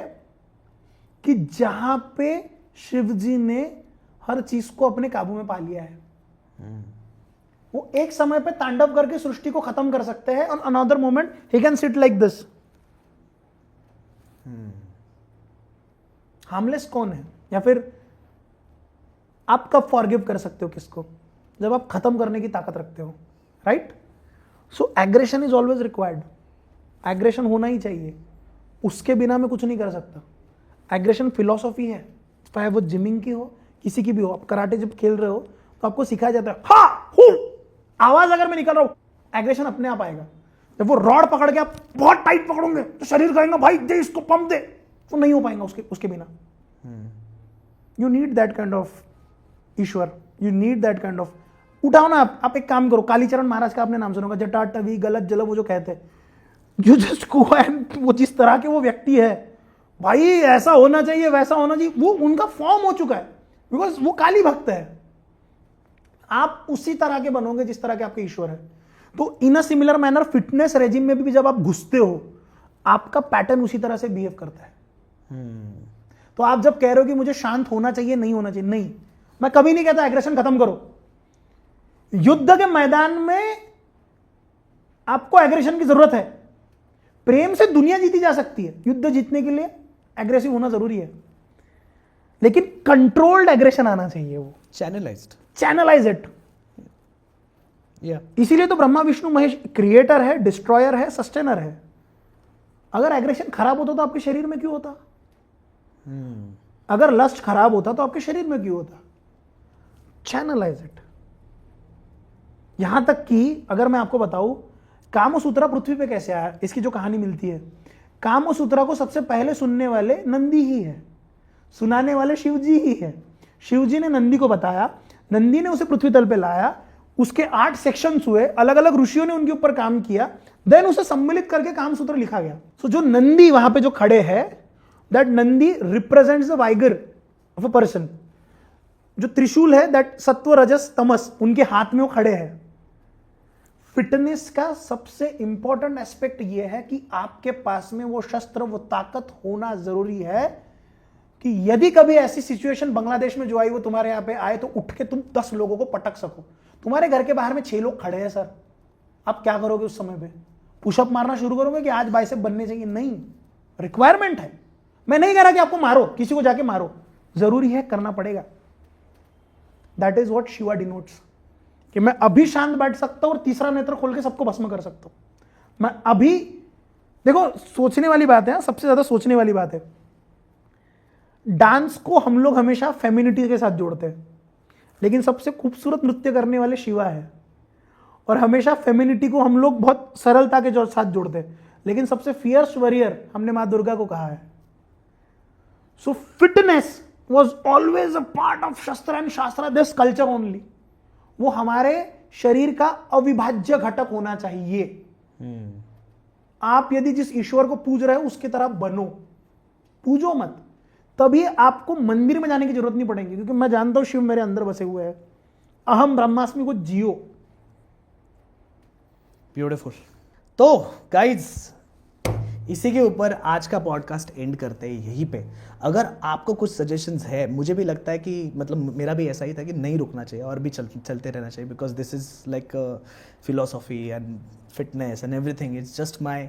कि जहां पे शिव जी ने हर चीज को अपने काबू में पा लिया है। वो एक समय पे तांडव करके सृष्टि को खत्म कर सकते हैं, और another moment he can sit like this. Harmless कौन है? या फिर आप कब फॉरगिव कर सकते हो किसको? जब आप खत्म करने की ताकत रखते हो, right? So aggression is always required. Aggression होना ही चाहिए, उसके बिना मैं कुछ नहीं कर सकता। एग्रेशन फिलॉसफी है, चाहे वो जिमिंग की हो, किसी की भी हो। आप कराटे जब खेल रहे हो तो आपको सिखाया जाता है हा हू, आवाज अगर मैं निकल रहा हूं, एग्रेशन अपने आप आएगा। जब वो रॉड पकड़ के आप बहुत टाइट पकड़ोगे तो शरीर कहेगा भाई दे इसको, पंप दे, तो नहीं हो पाएगा उसके बिना। You need that kind of Ishwar, you need that kind of. उठाओ ना आप एक काम करो, कालीचरण महाराज का आपने नाम सुना होगा, जटा टवी गलत जल, वो जो कहते हैं, यू जस्ट गो एंड वो जिस तरह के वो व्यक्ति है, भाई ऐसा होना चाहिए, वैसा होना चाहिए, वो उनका फॉर्म हो चुका है, बिकॉज वो काली भक्त है। आप उसी तरह के बनोगे जिस तरह के आपके ईश्वर है। तो in a similar manner fitness regime में भी जब आप घुसते हो, आपका पैटर्न उसी तरह से बिहेव करता है। तो आप जब कह रहे हो कि मुझे शांत होना चाहिए, नहीं होना चाहिए, नहीं, मैं कभी नहीं कहता एग्रेशन खत्म करो। युद्ध के मैदान में आपको एग्रेशन की जरूरत है। प्रेम से दुनिया जीती जा सकती है, युद्ध जीतने के लिए एग्रेसिव होना जरूरी है, लेकिन कंट्रोल्ड एग्रेशन आना चाहिए। वो चैनलाइज इट। इसीलिए तो ब्रह्मा विष्णु महेश क्रिएटर है, डिस्ट्रॉयर है, सस्टेनर है। अगर एग्रेशन खराब होता तो आपके शरीर में क्यों होता? हम्म, अगर लस्ट खराब होता तो आपके शरीर में क्यों होता? Channelise it. यहां तक कि अगर मैं आपको बताऊं कामसूत्रा पृथ्वी पे कैसे आया, इसकी जो कहानी मिलती है, कामसूत्रा को सबसे पहले सुनने वाले नंदी ही है, सुनाने वाले शिव जी ही है। शिव जी ने नंदी को बताया, नंदी ने उसे पृथ्वी तल पे लाया, उसके 8 सेक्शंस हुए, अलग अलग ऋषियों ने उनके ऊपर काम किया, देन उसे सम्मिलित करके कामसूत्र लिखा गया। सो जो नंदी वहां पे जो खड़े हैं, that Nandi represents the vigour of a person. जो त्रिशूल है, दैट सत्व रजस तमस, उनके हाथ में वो खड़े हैं। फिटनेस का सबसे इंपॉर्टेंट एस्पेक्ट यह है कि आपके पास में वो शस्त्र, वो ताकत होना जरूरी है कि यदि कभी ऐसी सिचुएशन बांग्लादेश में जो आई वो तुम्हारे यहां पे आए तो उठ के तुम 10 लोगों को पटक सको। तुम्हारे घर के बाहर में 6 लोग खड़े हैं सर, आप क्या करोगे उस समय पे? पुशअप मारना शुरू करोगे कि आज बाइसेप बनने चाहिए? नहीं, रिक्वायरमेंट है। मैं नहीं कह रहा कि आपको मारो, किसी को जाके मारो, जरूरी है, करना पड़ेगा। That is what Shiva denotes, कि मैं अभी शांत बैठ सकता हूं और तीसरा नेत्र खोल के सबको भस्म कर सकता हूं। मैं अभी, देखो सोचने वाली बात है, सबसे ज्यादा सोचने वाली बात है। डांस को हम लोग हमेशा फेमिनिटी के साथ जोड़ते हैं, लेकिन सबसे खूबसूरत नृत्य करने वाले शिवा है। और हमेशा फेमिनिटी को हम लोग बहुत सरलता के साथ जोड़ते हैं, लेकिन सबसे फियर्स वॉरियर हमने मां दुर्गा को कहा है। सो fitness was always a part of शस्त्र एंड शास्त्र, दिस कल्चर ओनली। वो हमारे शरीर का अविभाज्य घटक होना चाहिए। आप यदि जिस ईश्वर को पूज रहे हो उसकी तरह बनो, पूजो मत, तभी आपको मंदिर में जाने की जरूरत नहीं पड़ेगी, क्योंकि मैं जानता हूं शिव मेरे अंदर बसे हुए हैं। अहम ब्रह्मास्मि को जियो। ब्यूटीफुल। तो गाइज, इसी के ऊपर आज का पॉडकास्ट एंड करते हैं यहीं पे। अगर आपको कुछ सजेशंस है, मुझे भी लगता है कि मतलब मेरा भी ऐसा ही था कि नहीं रुकना चाहिए और भी चलते रहना चाहिए, because this is like philosophy and fitness and everything is just my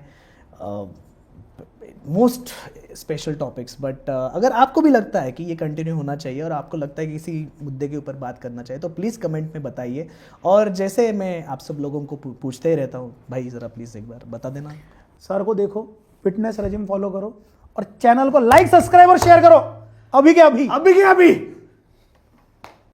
most special topics. But अगर आपको भी लगता है कि ये कंटिन्यू होना चाहिए और आपको लगता है कि किसी मुद्दे के ऊपर बात करना चाहिए, तो प्लीज़ कमेंट में बताइए। और जैसे मैं आप सब लोगों को पूछते ही रहता हूँ, भाई ज़रा प्लीज़ एक बार बता देना। सर को देखो, फिटनेस रेजिम फॉलो करो और चैनल को लाइक, सब्सक्राइब और शेयर करो अभी के अभी।